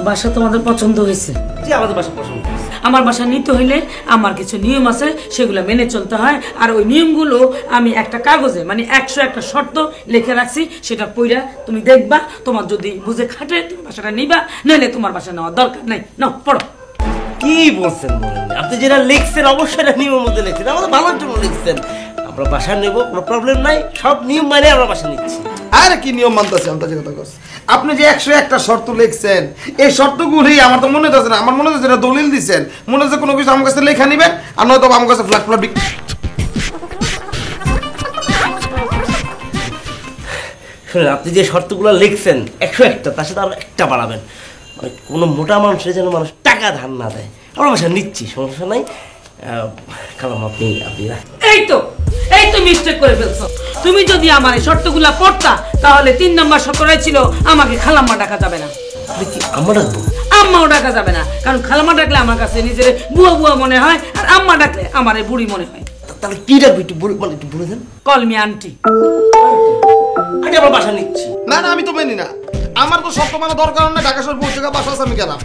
বাসা তোমাদের পছন্দ হয়েছে? জি আমাদের বাসা পছন্দ। আমার বাসা নিতে হইলে আমার কিছু নিয়ম আছে, সেগুলো মেনে চলতে হয়। আর ওই নিয়মগুলো আমি একটা কাগজে মানে 101টা শর্ত লিখে রাখছি, সেটা পড়া তুমি দেখবা। তোমার যদি বুঝে খাটে তুমি বাসাটা নিবা, নাহলে তোমার বাসা নেওয়ার দরকার নাই। নাও পড়ো। কি বলছেন বলেন, আপনি যেটা লিখছেন অবশ্যই এটা নিয়মের মধ্যে লিখছেন, আমাদের ভালোর জন্য লিখছেন। আমরা বাসা নেব, কোনো প্রবলেম নাই, সব নিয়ম মানে আমরা বাসা নিচ্ছি। আরে কি নিয়ম মানতেছে আন্তাজি কথা কস। আপনি যে 101টা শর্ত লিখছেন, এই শর্তগুলি আমার তো মনে হচ্ছে না, আমার মনে হচ্ছে এটা দলিল দিচ্ছেন, মনে হচ্ছে কোনো কিছু আমার কাছে লেখা নিবেন আর নয়তো আমার কাছে ফ্ল্যাট ফ্ল্যাট শুনেন, আপনি যে শর্তগুলো লিখছেন 101টা, তার সাথে আরো একটা বাড়াবেন, মানে কোনো মোটা মানুষের যেন মানুষ টাকা ধার না দেয়। আমরা বাসা নিচ্ছি, সমস্যা নাই। খালাম আপনি এই তো মিস্টেক করে ফেলছো। তুমি যদি আমার এই শর্তগুলা পড়তা, তাহলে 3 নম্বর শর্তটাই ছিল আমাকে খালাম্মা ডাকা যাবে না। আপনি কি আম্মা ডাকবো? আম্মাও ডাকা যাবে না, কারণ খালাম্মা ডাকলে আমার কাছে নিজের বুয়া বুয়া মনে হয়, আর আম্মা ডাকলে আমার বুড়ি মনে হয়। তাহলে কি ডাকবো একটু মানে একটু বলে দেন। Call me aunty. আগে আমরা বাসা নিচ্ছি। না না, আমি তো মেনি না, আমার তো শর্ত মানে দরকার নেই। ঢাকা শহর পৌঁছে বাসা আছে, আমি গেলাম।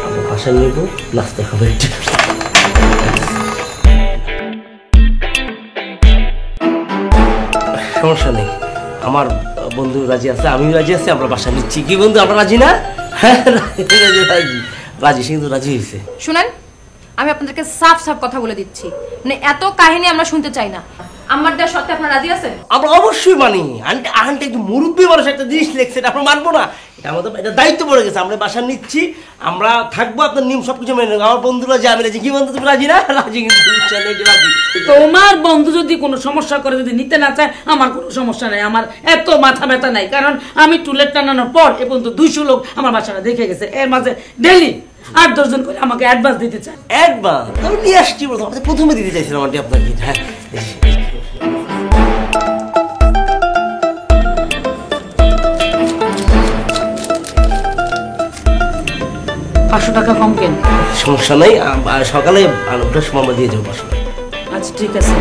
আমরা বাসা নিব, নাস্তা খাবো একটু। সমস্যা নেই, আমার বন্ধু রাজি আছে, আমিও রাজি আছি, আমরা বাসা নিচ্ছি। কি বন্ধু, আমরা রাজি না? হ্যাঁ রাজি, সে কিন্তু রাজি হয়েছে। শুনেন, আমি আপনাদেরকে সাফ সাফ কথা বলে দিচ্ছি, মানে এত কাহিনী আমরা শুনতে চাই না। আমার দেওয়ার সত্ত্বে আপনারা রাজি আছেন? আমরা অবশ্যই মানি। আন্টি একটু মুরব্বী মানুষ একটা জিনিস লিখছে, এটা আমরা মানবো না। এটা আমাদের এটা দায়িত্ব পড়ে গেছে, আমরা বাসা নিচ্ছি, আমরা থাকবো, আপনার নিয়ম সবকিছু মেনে নেবো। আমার বন্ধুরা যে আমি রাজি। কি বন্ধু, তুমি রাজি না? রাজি, কিন্তু রাজি। তোমার বন্ধু যদি কোনো সমস্যা করে, যদি নিতে না চায়, আমার কোনো সমস্যা নাই, আমার এত মাথা ব্যথা নাই। কারণ আমি টুলেট টানানোর পর এ পর্যন্ত 200 লোক আমার বাসাটা দেখে গেছে। এর মাঝে ডেইলি 8-10 জন করে আমাকে অ্যাডভান্স দিতে চায়। অ্যাডভান্স আমি নিয়ে আসছি, বলতো আমাদের প্রথমে দিতে চাইছিলাম আন্টি আপনাকে। হ্যাঁ 500 টাকা কম কেন? সমস্যা নাই, সকালে 9টার সময় আমরা দিয়ে যাবো বাসা। আচ্ছা ঠিক আছে।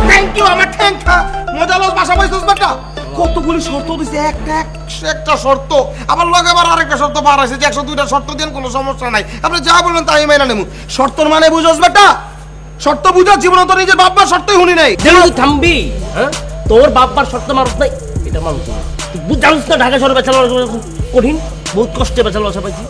থ্যাংক ইউ, আমার থ্যাংক মজা লস বাসা পাইছস বেটা। কতগুলি শর্ত দিছে, একটা শর্ত, আবার লগে আবার আরেকটা শর্ত পার আছে যে 102টা শর্ত দেন, কোনো সমস্যা নাই। আপনি যা বলবেন তাই মাইনা নেব। শর্তর মানে বুঝছস বেটা? শর্ত বুঝা, জীবনে তো নিজের বাপমার শর্তই শুনি নাই। তুই থামবি? হ্যাঁ, তোর বাপমার শর্ত মানুষ নাই, এটা মানুষ না। তুই জানিস না ঢাকা শহরে বেচালো কঠিন, বহুত কষ্টে বেচালো বাসা পাইছি,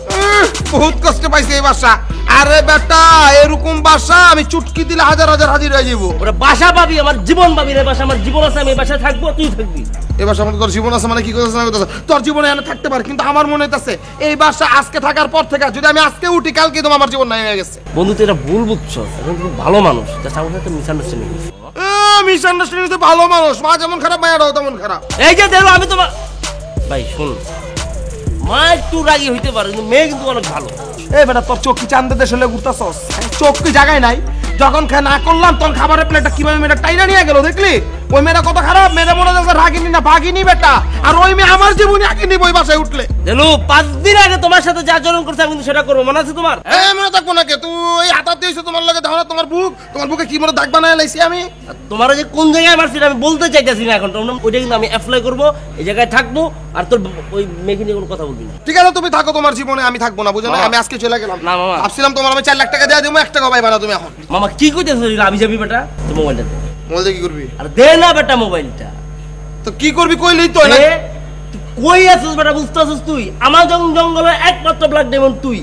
বহুত কষ্ট পাইছি এই বাসা। আরে বেটা, এরকম বাসা আমি চুটকি দিলে হাজার হাজার হাজির হয়ে যাবো। ওরা বাসা পাবি, আমার জীবন পাবি রে। বাসা আমার জীবন আছে, আমি বাসায় থাকবো, তুই থাকবি। এই বাসা মানে তোর জীবন আছে মানে কি করতেছ না করতেছ? তোর জীবনে এনে থাকতে পারে, কিন্তু আমার মনে হইতাছে এই বাসা আজকে থাকার পর থেকে যদি আমি আজকে উঠি, কালকে তোমার আমার জীবন নাই হয়ে গেছে। বন্ধু তুই এটা ভুল বুঝছো, এখন তুমি ভালো মানুষ, জাস্ট আমার সাথে মিসআন্ডারস্ট্যান্ডিং হয়েছে। মিসআন্ডারস্ট্যান্ডিং তো ভালো মানুষ, মা যেমন খারাপ মায়াটাও তেমন খারাপ। এই যে দেখো আমি তোমার ভাই শুন, মা একটু রাগি হইতে পারে, কিন্তু মেয়ে কিন্তু অনেক ভালো। এই বেটা, তোর চোখ কি চান্দে দেশে ঘুরতাছস? চোখ কি জায়গায় নাই? যখন না করলাম তখন খাবারের প্লেটটা কিভাবে মেয়েটা টাইনা নিয়ে গেল দেখলি? ওই মেয়েটা কত খারাপ, মেয়েটা মনে হচ্ছে রাগিনি না ভাগিনি বেটা। আর ওই মেয়ে আমার জীবনে আগে বই বাসায় উঠলে। দেখো 5 দিন আগে তোমার সাথে যা আচরণ করছে আমি কিন্তু সেটা করবো, মনে আছে তোমার? হ্যাঁ মনে থাকবো নাকি? তুই হাতাত দিয়েছো তোমার লাগে, ধারণা তোমার বুকে কি মনে দাগ বানায় লাইছি আমি। তোমার যে কোন জায়গায় মারছি আমি বলতে চাইতেছি না এখন, ওইটা কিন্তু আমি অ্যাপ্লাই করবো, এই জায়গায় থাকবো, আর তোর ওই মেয়েকে নিয়ে কোনো কথা বলবি না। ঠিক আছে, তুমি থাকো তোমার জীবনে, আমি থাকবো না, বুঝো না? আমি আজকে চলে গেলাম। না মামা, ভাবছিলাম তোমার আমি 4 লাখ টাকা দিয়ে দেবো, 1 টাকা পাইবা না তুমি এখন। মামা কি কইতেছ? আমি যাবি বেটা, তো মোবাইলটা দে। মোবাইলটা কি করবি? আর দে না বেটা মোবাইলটা। তো কি করবি কইলেই তো না। কই আছিস বেটা, বুঝতে আছিস তুই? আমার জঙ্গলের একমাত্র ব্ল্যাক ডায়মন্ড তুই।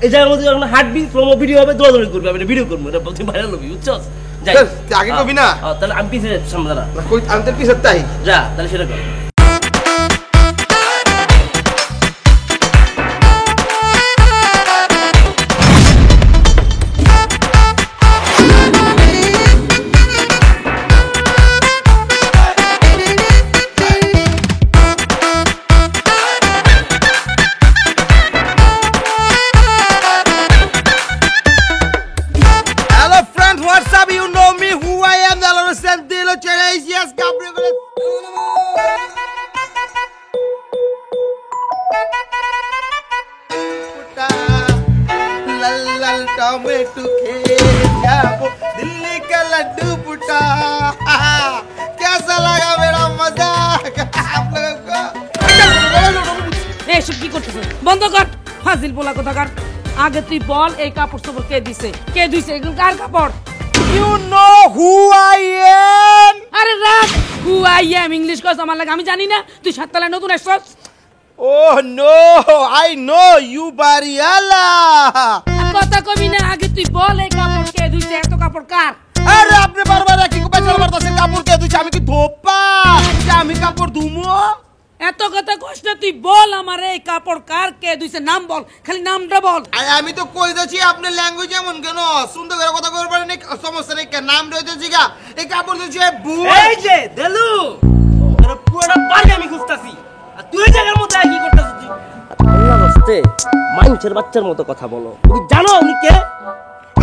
এই জায়গার মধ্যে যখন হাঁটবি, প্রোমো ভিডিও হবে, দৌড়াদৌড়ি করবি, আমি ভিডিও করবো, এটা বলছি ভাইরাল হবি, বুঝছস? যাই আগে কবি না, তাহলে আমি পিছে সামনে দাঁড়া। কই আনতে পিছে তাই যা, তাহলে সেটা কর। What's up? You know me, who I am, the Lord sent Dilo Cheres, yes, Gabriel. বন্ধ কর ফাজিল বলা কোথাকার। আগে তুই বল এই কাপড় চোপড় কে দিছে, কে দিছে, এগুলো কার কাপড়? You know who I am. আরে রাখ, হু আই এম ইংলিশ কস আমার লাগে, আমি জানি না তুই সাততলায় নতুন আসছস। Oh no, I know you Bariala. কথা কবি না, আগে তুই বল এই কাপড় কে দিছে, এত কাপড় কার? আরে আপনি বারবার একই বেচাল বারতাছেন কাপড় কে দিছে, আমি কি ধোপা যে আমি কাপড় ধুমো? এত কথা কস না, তুই বল আমার এই কাপড় কার, কে দিছে, নাম বল, খালি নামটা বল। আমি তো কই যাচ্ছি আপনি ল্যাঙ্গুয়েজ এমন কেন সুন্দর করে কথা কইবার নেই, সমস্যা নেই, নাম রইতে জিগা এই কাপড় দিছে বউ। এই যে দেলু তোর পুরোটা বাড়ি আমি খুঁজতাছি, আর তুই এই জায়গার মধ্যে কি করতেছিস তুই? আল্লাহর রাস্তে মাইনছের বাচ্চার মতো কথা বলো। তুমি জানো উনি কে?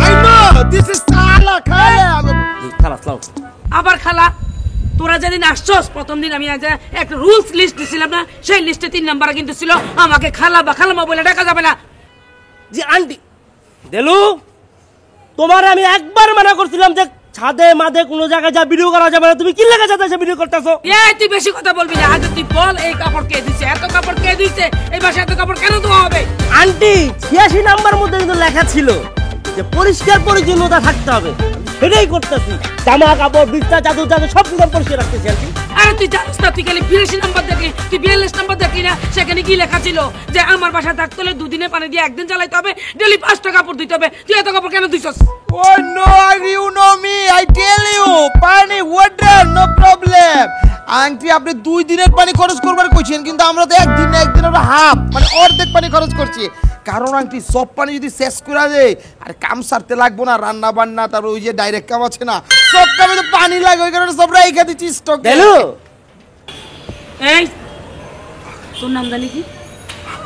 I know this is Sala Khala. জি খালাস লাও। আবার খালা, তোরা যেদিন আসছস প্রথম দিন আমি একটা রুলস লিস্ট দিছিলাম না, সেই লিস্টে 3 নাম্বারে কিন্তু ছিল আমাকে খালা বা খালামা বলে ডাকা যাবে না। জি আন্টি দেলু, তোমার আমি একবার মানা করছিলাম যে ছাদে মাদে কোনো জায়গায় যা ভিডিও করা যাবে না, তুমি কি লাগা যাতে সে ভিডিও করতেছো? এই তুই বেশি কথা বলবি না, আগে তুই বল এই কাপড় কে দিছে, এত কাপড় কে দিছে, এই বাসায় এত কাপড় কেন ধোয়া হবে? আন্টি 86 নাম্বার মধ্যে কিন্তু লেখা ছিল যে পরিষ্কার পরিচ্ছন্নতা থাকতে হবে, সেটাই করতেছি। জামা কাপড় বিছনা চাদর চাদর সব কিছু পরিষ্কার রাখতেছি আন্টি। আরে তুই জানিস না, তুই খালি 82 নাম্বার দেখলি, তুই 42 নাম্বার দেখলি না, সেখানে কি লেখা ছিল যে আমার বাসায় থাকতে হলে 2 দিনে পানি দিয়ে 1 দিন চালাইতে হবে, ডেইলি 5টা কাপড় ধুইতে হবে। তুই এত কাপড় কেন ধুইছস? Oh no, you know me, I tell you, পানি water no problem. আন্টি আপনি 2 দিনের পানি খরচ করবার কইছেন, কিন্তু আমরা তো একদিন আমরা হাফ মানে অর্ধেক পানি খরচ করছি। কারণ আন্টি সব পানি যদি শেষ করে দেয় আর কাম সারতে লাগবো না, রান্না বান্না তারপর ওই যে ডাইরেক্ট কাম আছে না, সব কামে তো পানি লাগে, ওই কারণে সব রাইখা দিচ্ছি স্টক। দেলু এই তোর নাম জানি কি?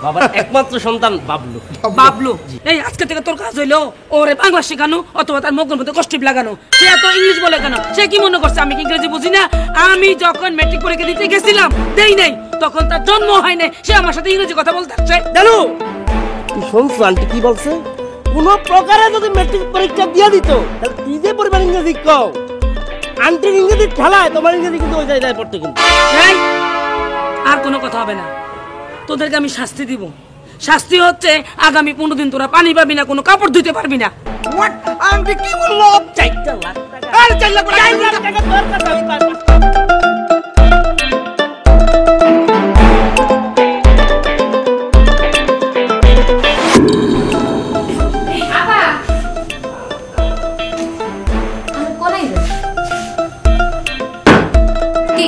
বাবার একমাত্র সন্তান বাবলু। বাবলু। এই আজকে থেকে তোর কাজ হইলো ওরে বাংলা শেখানো অথবা তার মুখের মধ্যে কষ্টিপ লাগানো। সে এত ইংলিশ বলে কেন? সে কি মনে করছে আমি কি ইংরেজি বুঝি না? আমি যখন ম্যাট্রিক পরীক্ষা দিতে গেছিলাম দেই নাই, তখন তার জন্ম হয় নাই, সে আমার সাথে ইংরেজি কথা বলতে আসছে। দেলু তুই শুনছো আন্টি কি বলছে? কোনো প্রকারে যদি ম্যাট্রিক পরীক্ষা দিয়ে দিত তাহলে তুই যে পরিমাণ ইংরেজি কও, আন্টির ইংরেজি ঠেলায় তোমার ইংরেজি কিন্তু ওই জায়গায় পড়তো কিন্তু। এই আর কোনো কথা হবে না, তোদেরকে আমি শাস্তি দিব। শাস্তি হচ্ছে আগামী 15 দিন তোরা পানি পাবি না, কোনো কাপড় ধুতে পারবি না। হোয়াট আন্টি কি বললো? 4 লাখ টাকা। আর 4 লাখ টাকা 4 লাখ টাকা দরকার আমি পারবো। আপা আমি কোনাই রে? কি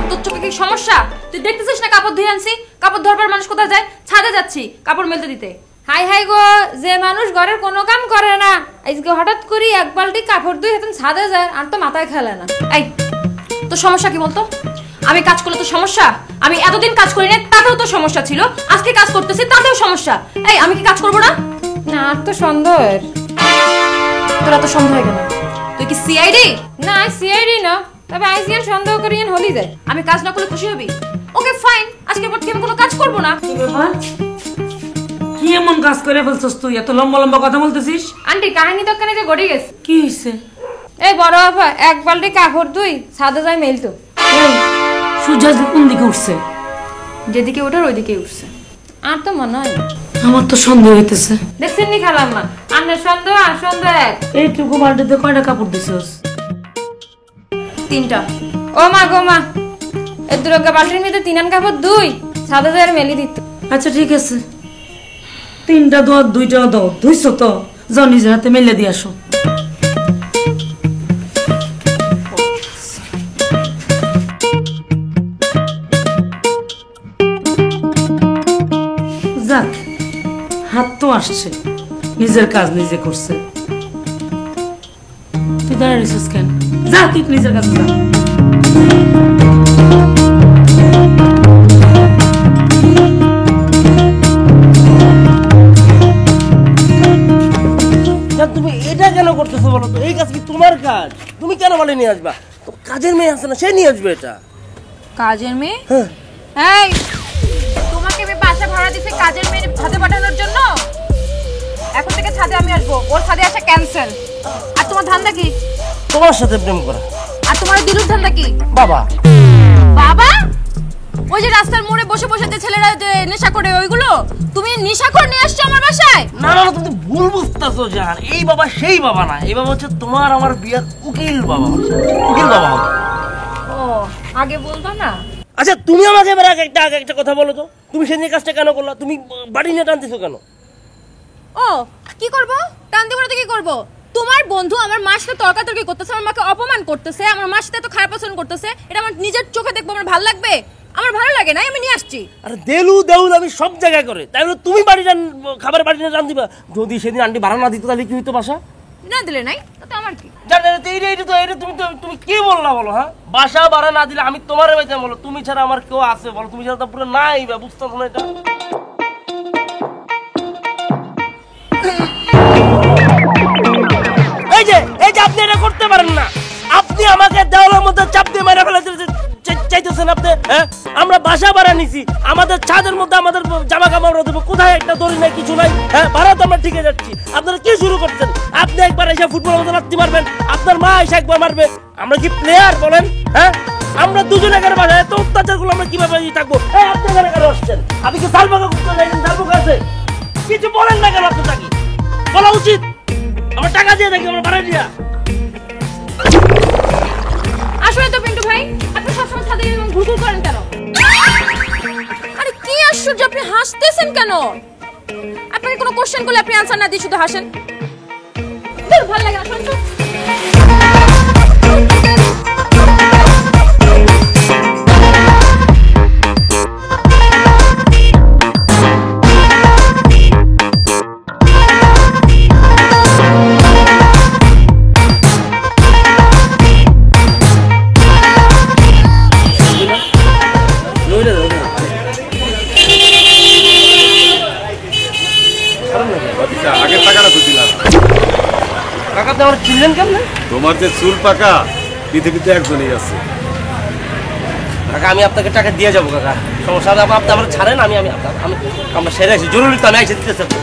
তোর চোখে কি সমস্যা? তুই দেখতেছিস না কাপড় ধুয়ে আনছি? কাপড় ধরবার মানুষ কোথায় যায়? ছাদে যাচ্ছি কাপড় মেলতে দিতে। হাই হাই গো, যে মানুষ ঘরের কোনো কাম করে না আজকে হঠাৎ করে এক বালতি কাপড় ধুই এখন ছাদে যায়, আর তো মাথায় খেলে না। এই তোর সমস্যা কি বলতো? আমি কাজ করলে তো সমস্যা? আমি এতদিন কাজ করি না তাতেও তো সমস্যা ছিল, আজকে কাজ করতেছি তাতেও সমস্যা। এই আমি কি কাজ করবো না? না আর তো সন্দেহের। তোরা তো সন্দেহ কেন? তুই কি সিআইডি? না সিআইডি না, তবে আইসিএল সন্দেহ করি হলি যায়। আমি কাজ না করলে খুশি হবি? ওকে ফাইন, আজকের পর থেকে আমি কোনো কাজ করবো না। কি এমন কাজ করে ফেলছস তুই? এত লম্বা লম্বা কথা বলতেছিস। আন্টি কাহিনী তো কানে যে গড়ে গেছে। কি হইছে? এই বড় আপা এক বালতি কাপড় ধুই ছাদে যাই মেলতো। সূর্য আজকে কোন দিকে উঠছে? যেদিকে ওঠার ওইদিকে উঠছে। আর তো মনে হয় না। আমার তো সন্দেহ হইতেছে। দেখছেন নি খালাম মা, আন্নের সন্দেহ আর সন্দেহ এক। এইটুকু বালতিতে কয়টা কাপড় দিছস? 3টা। ও মা গো মা, এই দুর্গা বালতির মধ্যে 3 কাপড় ধুই ছাদে যাই মেলি দিত। আচ্ছা ঠিক আছে, 3টা দাও 2টা দাও, ধুইছো তো? যাও নিজের হাতে মেলে দিয়ে আসো। যাক, হাত তো আসছে, নিজের কাজ নিজে করছে। তুই দাঁড়িয়ে রইছিস কেন? যা তুই নিজের কাছে যা। তুমি এটা কেন করতেছো বলো তো? এই কাজ কি তোমার কাজ? তুমি কেন বলে নিয়ে আসবা? তো কাজের মেয়ে আছে না, সে নিয়ে আসবে এটা। কাজের মেয়ে? হ্যাঁ। এই তোমাকে আমি বাসা ভাড়া দিছি কাজের মেয়ে ছাদে পাঠানোর জন্য? এখন থেকে ছাদে আমি আসবো, ওর ছাদে আসা ক্যান্সেল। আর তোমার ধান্দা কি? তোমার সাথে প্রেম করা। আর তোমার দিলুর ধান্দা কি? বাবা বাবা? ওই যে রাস্তার মোড়ে বসে বসে যে ছেলেরা যে নেশা করে ওইগুলো তুমি নেশাখোর নিয়ে আসছো আমার বাসায়? না না তুমি ভুল বুঝতেছো জান, এই বাবা সেই বাবা না, এই বাবা হচ্ছে তোমার আমার বিয়ার উকিল বাবা, উকিল বাবা হবে। ও আগে বলবা না? আচ্ছা তুমি আমাকে এবার আগে একটা কথা বলো তো, তুমি সেদিন কাজটা কেন করলা? তুমি বাড়ি নিয়ে টানতেছো কেন? ও কি করব? টান দিব না তো কি করব? তোমার বন্ধু আমার মার সাথে তর্কাতর্কি করতেছে, আমার মাকে অপমান করতেছে, আমার মার সাথে তো খারাপ আচরণ করতেছে, এটা আমার নিজের চোখে দেখবো আমার ভালো লাগবে? আমার ভালো লাগে না, আমি নিয়ে আসছি। আরে দেলু দেউল আমি সব জায়গায় করে, তাই বলে তুমি বাড়ি খাবার বাড়ি নিয়ে রান দিবা? যদি সেদিন আন্টি ভাড়া না দিত তাহলে কি হইতো বাসা? না দিলে নাই তো আমার কি? তুমি কি বললা বলো? হ্যাঁ বাসা ভাড়া না দিলে আমি তোমার বাড়িতে বলো, তুমি ছাড়া আমার কেউ আছে বলো? তুমি ছাড়া তো পুরো নাই, বুঝতে না এটা? এই যে আপনি এটা করতে পারেন না, আপনি আমাকে দেওয়ালের মধ্যে চাপ দিয়ে মেরে ফেলে চাইতেছেন আপনি। হ্যাঁ আমরা বাসা ভাড়া নিছি, আমাদের ছাদের মধ্যে আমাদের জামা কাপড় দেবো, কোথায় একটা দড়ি নাই কিছু নাই। হ্যাঁ ভাড়া তো আমরা ঠিকই যাচ্ছি, আপনারা কি শুরু করছেন? আপনি একবার এসে ফুটবলের মধ্যে লাত্তি মারবেন, আপনার মা এসে একবার মারবে, আমরা কি প্লেয়ার বলেন? হ্যাঁ আমরা দুজনে এখানে বাসায় এত অত্যাচার গুলো আমরা কিভাবে থাকবো? আপনি এখানে কেন আসছেন? আপনি কি সালবাগা করতে যাইছেন? সালবাগা আছে কিছু বলেন না কেন? আপনার কি বলা উচিত? আমার টাকা দিয়ে থাকি, আমরা ভাড়া দিয়া। আসলে তো পিন্টু ভাই আপনি সবসময় ছাদে এরকম ঘুরঘুর করেন কেন? আরে কি আশ্চর্য, আপনি হাসতেছেন কেন? আপনাকে কোনো কোশ্চেন করলে আপনি আনসার না দিয়ে শুধু হাসেন। দূর, ভালো লাগে না, শুনুন তো। আগের টাকাটা তো দিলাম। কাকা তো আমার চিনলেন কেমন? তোমার যে চুল পাকা পৃথিবীতে একজনই আছে। কাকা আমি আপনাকে টাকা দিয়ে যাবো কাকা, সমস্যা হবে, আপনি আমার ছাড়েন, আমি আমরা সেরে আসি, জরুরি তো আমি এসে দিতে চাচ্ছি।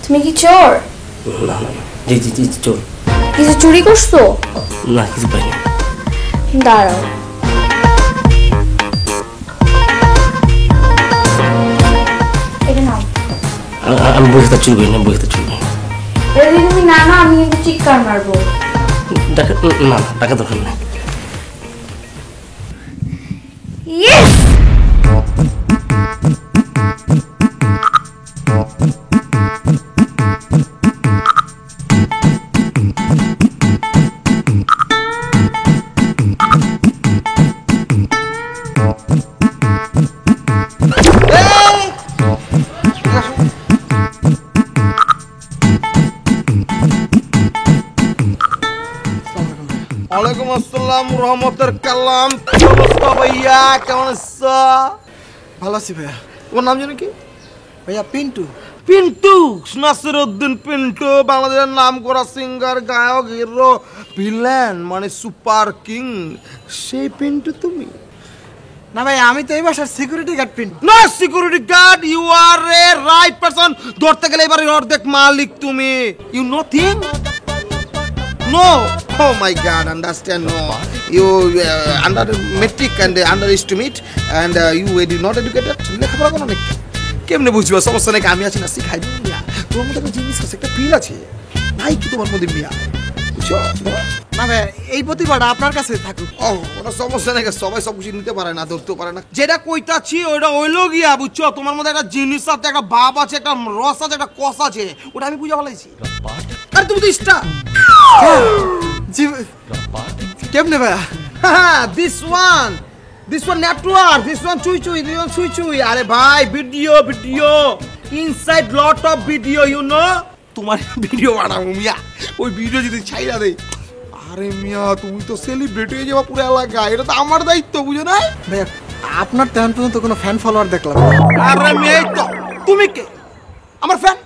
তুমি কি চোর? না না জি জি জি চোর। কিছু চুরি করছো? না কিছু পাইনি। দাঁড়াও, এটা নাও। আমি বসে থাক চুরি করি না, বসে থাক চুরি করি না। এটা যদি তুমি না নাও আমি কিন্তু চিৎকার মারবো। টাকা না টাকা দরকার নেই। ইয়েস! ওয়ালাইকুম আসসালাম রহমতের কালাম। কি অবস্থা ভাইয়া, কেমন আছো? ভালো আছি ভাইয়া। তোমার নাম জানো কি? ভাইয়া পিন্টু। পিন্টু, নাসিরউদ্দিন পিন্টু, বাংলাদেশের নাম করা সিঙ্গার, গায়ক, হিরো, ভিলেন, মানে সুপার কিং, সেই পিন্টু তুমি? না ভাই, আমি তো এই বাসার সিকিউরিটি গার্ড পিন্টু। না security guard, you are a right person. ধরতে গেলে এবারে অর্ধেক মালিক তুমি। You nothing? No. Oh my God, understand, no. You under metric and underestimate and you did not educated. লেখাপড়া করো নাকি? কেমনে বুঝবা? সমস্যা নাকি, আমি আছি না, শিখাই দিই মিয়া। তোমার মধ্যে একটা জিনিস আছে, একটা ফিল আছে, নাই কি তোমার মধ্যে মিয়া? বুঝছো? না ভাই, এই প্রতিভাটা আপনার কাছে থাকুক। ও কোনো সমস্যা নাকি, সবাই সব কিছু নিতে পারে না, ধরতেও পারে না। যেটা কইতাছি ওইটা হইলো গিয়া, বুঝছো? তোমার মধ্যে একটা জিনিস আছে, একটা ভাব আছে, একটা রস আছে, একটা কষ আছে, ওটা আমি বুঝে ফেলাইছি। আরে তুমি তো স্টার। জি কেমনে ভাইয়া? This one network, this one চুই। আরে ভাই video inside lot of video, you know. তোমার ভিডিও বানাবো মিয়া, ওই ভিডিও যদি ছাইরা দেই, আরে মিয়া তুমি তো সেলিব্রিটি হয়ে যাবা পুরো এলাকায়, এটা তো আমার দায়িত্ব, বুঝো না? ভাইয়া আপনার তেমন পর্যন্ত কোনো ফ্যান ফলোয়ার দেখলাম। আরে মিয়া এই তো তুমি কে? আমার ফ্যান?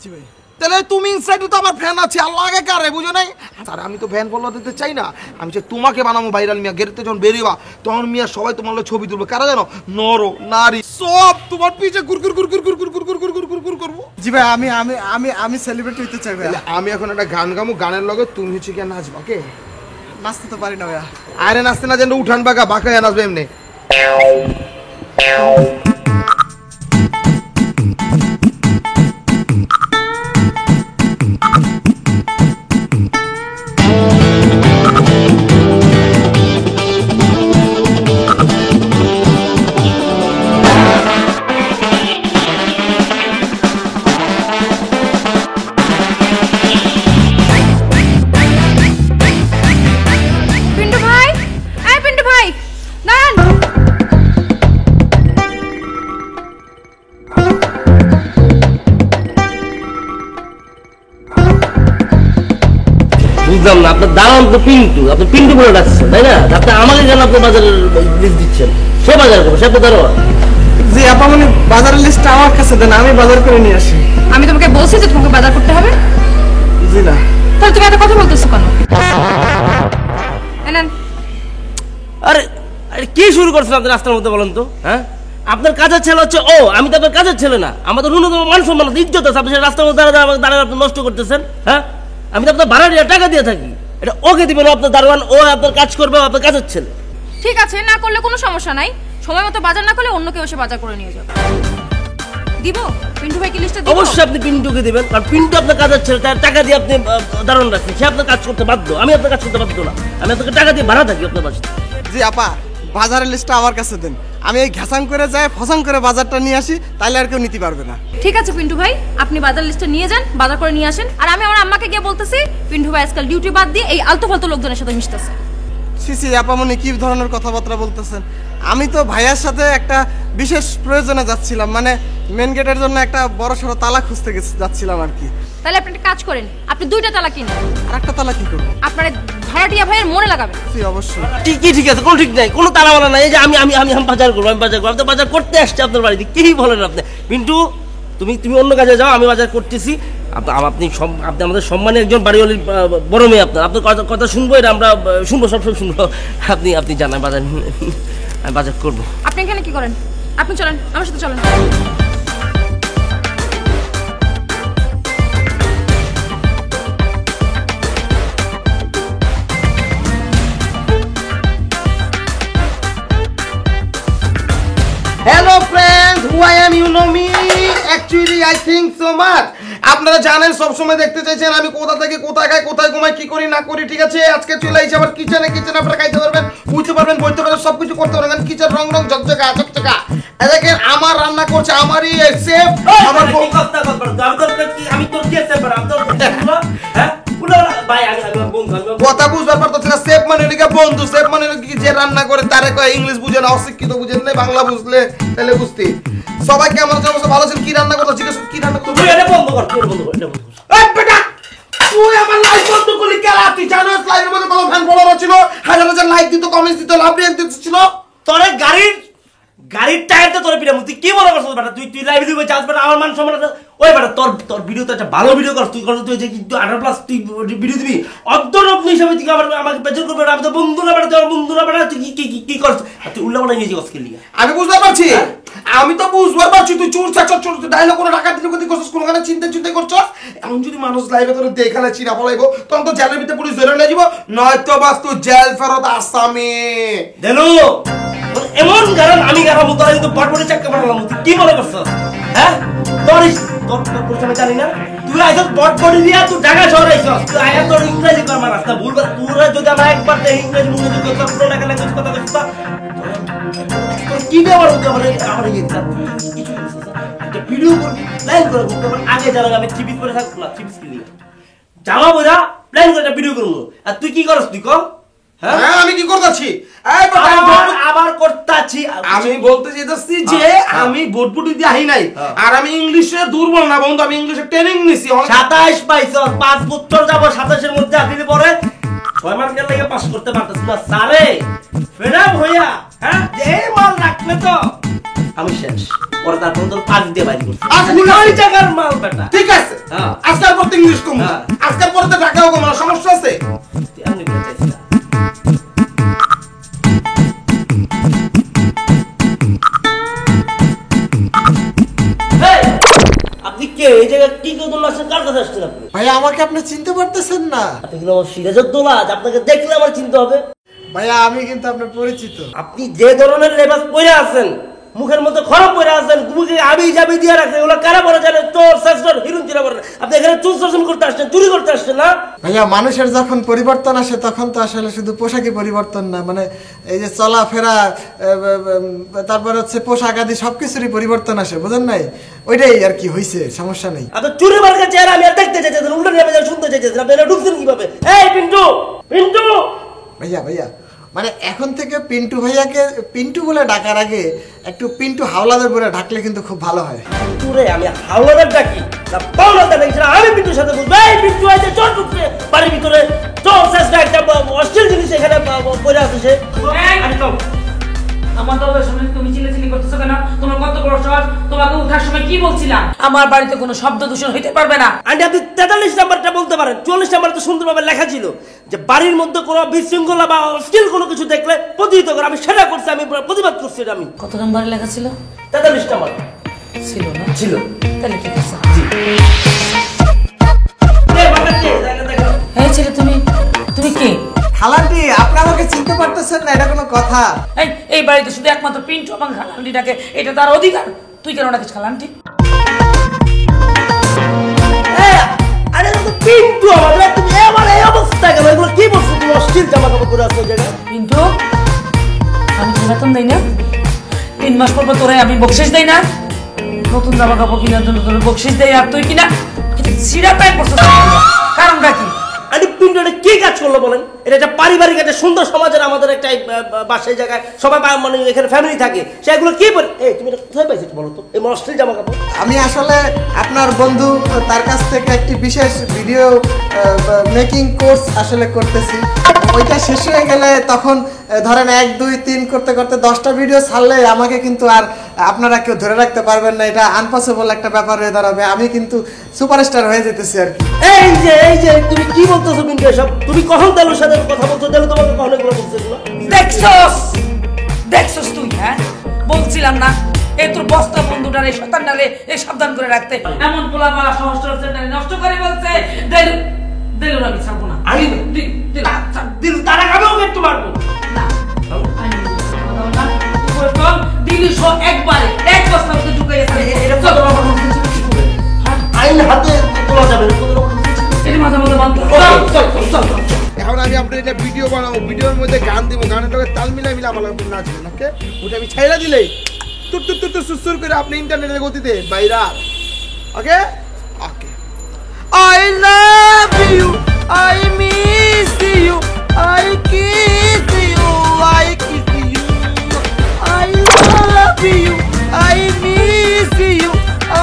জি ভাই। তাহলে তুমি ইনসাইডে তো আমার ফ্যান আছে, আল্লাহ আগে কারে বুঝো নাই? আর আমি তো ফ্যান ফলো দিতে চাই না, আমি যে তোমাকে বানাবো ভাইরাল মিয়া। গেরতে যখন বেরিয়েবা তখন মিয়া সবাই তোমার লগে ছবি তুলবে, কারা জানো? নর নারী সব তোমার পিছে গুরগুর গুরগুর গুরগুর গুরগুর গুরগুর গুরগুর করবো। জি ভাই, আমি আমি আমি আমি সেলিব্রিটি হইতে চাই ভাইয়া। আমি এখন একটা গান গামু, গানের লগে তুমি হচ্ছে কি নাচবা কে? নাচতে তো পারি না ভাইয়া। আরে নাচতে না যেন উঠান বাঁকা বাঁকা নাচবে এমনি। পিন্টু ভাই, এই পিন্টু ভাই, দাঁড়ান। বুঝলাম না, আপনার দাঁড়ান তো পিন্টু, আপনি পিন্টু বলে ডাকছেন তাই না? আপনি আমাকে কেন আপনি বাজারের লিস্ট দিচ্ছেন? সে বাজার করবো, সে আপনার দাঁড়ান। জি আপা, মানে বাজারের লিস্টটা আমার কাছে দেন, আমি বাজার করে নিয়ে আসি। আমি তোমাকে বলছি যে তোমাকে বাজার করতে হবে। জি না। তাহলে তুমি এত কথা বলতেছো কেন? এনেন। আরে আরে কি শুরু করছেন আপনি রাস্তার মধ্যে বলেন তো? হ্যাঁ, আপনার কাজের ছেলে হচ্ছে ও, আমি তো আপনার কাজের ছেলে না। আমাদের ন্যূনতম মান সম্মান আছে, ইজ্জত আছে, আপনি সেটা রাস্তার মধ্যে দাঁড়িয়ে আপনি নষ্ট করতেছেন। হ্যাঁ, আমি তো আপনার ভাড়া দিয়ে টাকা দিয়ে থাকি, এটা ওকে দিবেন, আপনার দারোয়ান, ও আপনার কাজ করবে, আপনার কাজের ছেলে। ঠিক আছে, না করলে কোনো সমস্যা নাই। সময় মতো বাজার না করলে অন্য কেউ এসে বাজার করে নিয়ে যাবে। দিব পিন্টু ভাইকে লিস্টটা দিব। অবশ্যই আপনি পিন্টুকে দিবেন, কারণ পিন্টু আপনার কাজের ছেলে, তার টাকা দিয়ে আপনি দারোয়ান রাখছেন, সে আপনার কাজ করতে বাধ্য। আমি আপনার কাজ করতে বাধ্য না, আমি আপনাকে টাকা দিয়ে ভাড়া থাকি আপনার বাসায়। জি আপা, বাজারের লিস্টটা আমার কাছে দেন, আমি এই ঘ্যাসাং করে যাই ফসাং করে বাজারটা নিয়ে আসি, তাইলে আর কেউ নিতে পারবে না। ঠিক আছে পিন্টু ভাই, আপনি বাজার লিস্টটা নিয়ে যান, বাজার করে নিয়ে আসেন। আর আমি আমার আম্মাকে গিয়ে বলতেছি পিন্টু ভাই আজকাল ডিউটি বাদ দিয়ে এই আলতু ফালতু লোকজনের সাথে মিশতেছে। সিসি আপা, মনে কি ধরনের কথাবার্তা বলতেছেন? আমি তো ভাইয়ার সাথে একটা বিশেষ প্রয়োজনে যাচ্ছিলাম, মানে মেন গেটের জন্য একটা বড় সড়ো তালা খুঁজতে যাচ্ছিলাম আর কি। তাহলে আপনি একটা কাজ করেন, আপনি 2টা তালা কিনেন, আর একটা তালা কি করবো? আপনার ভাড়াটিয়া ভাইয়ের মনে লাগাবেন। জি অবশ্যই। ঠিক আছে, কোনো ঠিক নাই, কোনো তাড়ামালা নাই। এই যে আমি আমি আমি আমি বাজার করবো, আমি বাজার করবো, আমি তো বাজার করতে আসছি আপনার বাড়িতে, কি বলেন আপনি? পিন্টু, তুমি অন্য কাজে যাও, আমি বাজার করতেছি। আপনি আমাদের সম্মানের একজন বাড়িওয়ালির বড় মেয়ে, আপনার কথা শুনবো, এটা আমরা শুনবো, সবসময় শুনবো। আপনি জানান বাজার, আমি বাজার করবো। আপনি এখানে কি করেন? আপনি চলেন, আমার সাথে চলেন। Hello friends, who I am, you know me, actually I think so much. আপনারা জানেন সবসময় দেখতে চাইছেন আমি কোথা থেকে কোথায় খাই, কোথায় ঘুমাই, কি করি না করি। ঠিক আছে, আজকে চলে এসে আবার কিচেনে আপনারা খাইতে পারবেন, বুঝতে পারবেন, বলতে পারবেন, সবকিছু করতে পারবেন। কিচেন রং ঝকঝকা ঝকঝকা। দেখেন আমার রান্না করছে আমারই শেফ, আমার আমি তোর কথা বুঝবার পারতেছি না। শেফ মানে লিখে বন্ধু, শেফ মানে কি যে রান্না করে তারে কয় ইংলিশ বুঝে না, অশিক্ষিত বুঝেন না, বাংলা বুঝলে তাহলে বুঝতি। সবাই কেমন আছে? ভালো আছেন? কি রান্না করতে জিজ্ঞেস কি রান্না করতে? বন্ধ কর, বন্ধ কর, এটা বন্ধ কর। এই বেটা, তুই আমার লাইভ বন্ধ করলি কেন? তুই জানোস লাইভের মধ্যে কত ফ্যান ফলোয়ার ছিল, হাজার হাজার লাইক দিত, কমেন্টস দিত, লাভ রিয়েক্ট দিচ্ছিল। তোরে গাড়ির টায়ারটা তোরে পিড়া তুই কি মনে করছিস বেটা? তুই লাইভ দিবে চাস বেটা, আমার মান সম্মান আছে। ওই বেটা তোর ভিডিও তো একটা ভালো ভিডিও কর, তুই কর, তুই যে কিন্তু 18+ তুই ভিডিও দিবি অদ্যরব হিসাবে, তুই আমাকে বেজার করবে। আমি তো বন্ধু না বেটা, তোর বন্ধু না বেটা, তুই কি করছ? তুই উল্লাপাল্লা নিয়ে যাস খেলি। আমি বুঝতে পারছি, আমি তো বুঝবার পারছি তুই চোর চাচর চোর ডায়লগ কোনো টাকা দিলে কোথায় করছিস, কোনো চিন্তা করছস। এখন যদি মানুষ লাইভে তোর দেখালে চিনা ফলাইবো, তখন তো জেলের ভিতরে পুলিশ ধরে নিয়ে যাবো, নয়তো বাস তুই জেল ফেরত আসামি। দেলো এমন কারণ আমি গারাম তোরা কিন্তু বটবটি চাক্কা মারলাম, তুই কি মনে করছস? হ্যাঁ, তোর পরিচয় জানি না, তুই আইছস বটবটি দিয়া, তুই ঢাকা শহরে আইছস, তুই আয়া তোর ইংরেজি কর্মার রাস্তা ভুল। তোরা যদি আমরা একবার ইংরেজি মুখে কথা পুরো লেখা কথা বলছিস, তোর কি দেওয়ার হতো আমার কিছু একটা ভিডিও করবি, লাইন করে করতে আমার আগে যারা আমি টিভি করে থাকবো না, টিভি স্কিল যাওয়া বোঝা প্ল্যান করে একটা ভিডিও করবো। আর তুই কি করস? তুই কর। হ্যাঁ, আমি কি করতেছি? আবার করতেছি, আমি বলতে চাইতেছি যে আমি বটবুটি দিয়ে আহি নাই, আর আমি ইংলিশে দুর্বল না বন্ধু, আমি ইংলিশে ট্রেনিং নিছি। 27 পাইছ, 5 বছর যাব, 27 এর মধ্যে আপনি পরে 6 মাস গেলে লাগে পাস করতে পারতেছ না স্যারে। ফেরা ভইয়া, হ্যাঁ, যে মাল রাখলে তো আমি শেষ। পরে তারপর তো 5 দিয়ে বাইরে করছি। আচ্ছা, ঠিক আছে, টাকার মাল বেটা। ঠিক আছে, হ্যাঁ, আজকে ইউজ করবো আজকাল পরে তো ঢাকা হোক আমার সমস্যা আছে এমনি করে চাইছি না। এই, আপনি কে এই জায়গায় কি কদল আসছেন কার কাছে আসছেন আপনি ভাইয়া আমাকে আপনি চিনতে পারতেছেন না? আপনি কিন্তু আমার সিরাজের দোলা আপনাকে দেখলে আমার চিন্তা হবে ভাইয়া আমি কিন্তু আপনার পরিচিত। আপনি যে ধরনের লেবাস পরে আছেন মুখের মধ্যে খরম পরে আছেন মুখে আবি জাবি দিয়ে রাখছেন ওগুলো কারা পরে জানে চোর শেষর হিরুন চিরা পরে আপনি এখানে চুর শাসন করতে আসছেন চুরি করতে আসছেন না ভাইয়া মানুষের যখন পরিবর্তন আসে তখন তো আসলে শুধু পোশাকই পরিবর্তন না, মানে এই যে চলাফেরা তারপর হচ্ছে পোশাক আদি সবকিছুরই পরিবর্তন আসে, বুঝেন নাই? ওইটাই আর কি হয়েছে, সমস্যা নেই। আপনি চুরি মার্কা চেহারা আমি আর দেখতে চাইছেন উল্টো নিয়ে যান শুনতে চাইছেন আপনি এটা ঢুকছেন কিভাবে এই পিন্টু পিন্টু ভাইয়া ভাইয়া মানে এখন থেকে পিন্টু ভাইয়াকে পিন্টু বলে ডাকার আগে একটু পিন্টু হাওলাদার বলে ডাকলে কিন্তু খুব ভালো হয়। তুরে আমি হাওলাদার ডাকি না পাওলাদার ডাকি না আমি পিন্টুর সাথে বলবো এই পিন্টু আইছে চোর ঢুকছে বাড়ির ভিতরে চোর শেষটা একটা অশ্লীল জিনিস এখানে পড়ে আছে সে আরে চল আমার দলের সময় তুমি চিল্লাচিল্লি করতেছো কেন? তোমার কত বড় সাহস? তোমাকে উঠার সময় কি বলছিলাম? আমার বাড়িতে কোনো শব্দ দূষণ হইতে পারবে না। আন্টি আপনি 43 নাম্বারটা বলতে পারেন 44 নাম্বার তো সুন্দরভাবে লেখা ছিল যে বাড়ির মধ্যে কোনো বিশৃঙ্খলা বা অশ্লীল কোনো কিছু দেখলে প্রতিহিত করে আমি সেটা করছি আমি প্রতিবাদ করছি এটা আমি কত নম্বরে লেখা ছিল? 43 নাম্বার ছিল না? ছিল তাহলে ঠিক আছে। এই বাটাকে দেখো এই ছেলে তুমি তুমি কে? খালান্টি আপনি আমাকে চিনতে পারতেছেন না, এটা কোনো কথা? এই বাড়িতে শুধু একমাত্র পিন্টু এবং খালান্টি ডাকে, এটা তার অধিকার। তুই কেন ডাকিস খালান্টি? আরে তো পিন্টু আমাদের তুমি এবার এই অবস্থা কেন এগুলো কি বলছো তুমি অশ্লীল জামা কাপড় পরে আসছো জায়গায় পিন্টু আমি কি বেতন দেই না? 3 মাস পর পর তোরে আমি বকশিস দেই না? নতুন জামা কাপড় কেনার জন্য তোর বকশিস দেই আর তুই কিনা সিরা প্যান্ট পরছিস। কারণটা কি? আরে পিন্টু এটা কি কাজ করলো বলেন? এটা একটা পারিবারিক একটা সুন্দর সমাজের আমাদের একটা বাসায় জায়গায় সবাই মানে এখানে ফ্যামিলি থাকে সেগুলো কি বলে এই তুমি এটা কোথায় পাইছো বলো তো এই অশ্লীল জামা কাপড়? আমি আসলে আপনার বন্ধু তার কাছ থেকে একটি বিশেষ ভিডিও মেকিং কোর্স আসলে করতেছি। ওইটা শেষ হয়ে গেলে তখন ধরেন 1 2 3 করতে করতে 10টা ভিডিও ছাড়লে আমাকে কিন্তু আর আপনারা কেউ ধরে রাখতে পারবেন না, এটা আনপসিবল একটা ব্যাপার হয়ে দাঁড়াবে। আমি কিন্তু সুপারস্টার হয়ে যেতেছি আর কি। এই যে তুমি কি বলতেছো পিন্টু এসব? তুমি কখন দেলোর সাথে কথা বলছো? দেলো তোমাকে কখন এগুলো বলছো এগুলো? দেখছস তুই? হ্যাঁ বলছিলাম না এই তোর বস্তা বন্ধুটারে শতানটারে এই সাবধান করে রাখতে। এমন পোলাপালা সহস্র নষ্ট করে বলছে দেলো আমি ছাড়বো না। আমি দিল তারা খাবে ওকে একটু মারবো না দিলি একবারে এক বস্তা মধ্যে ঢুকে গেছে। আইন হাতে তোলা যাবে এর মাথা মধ্যে বান্ধ। এখন আমি আপনার এটা ভিডিও বানাবো, ভিডিওর মধ্যে গান দিব, গানের লগে তাল মিলাই মিলাই আমার নাচবেন, ওকে? ওটা আমি ছাইরা দিলেই তুর তুর তুর তুর সুসুর করে আপনি ইন্টারনেটের গতিতে বাইরা, ওকে? ওকে। I love you, I miss you, I kiss you, I kiss you, I love you, I miss you,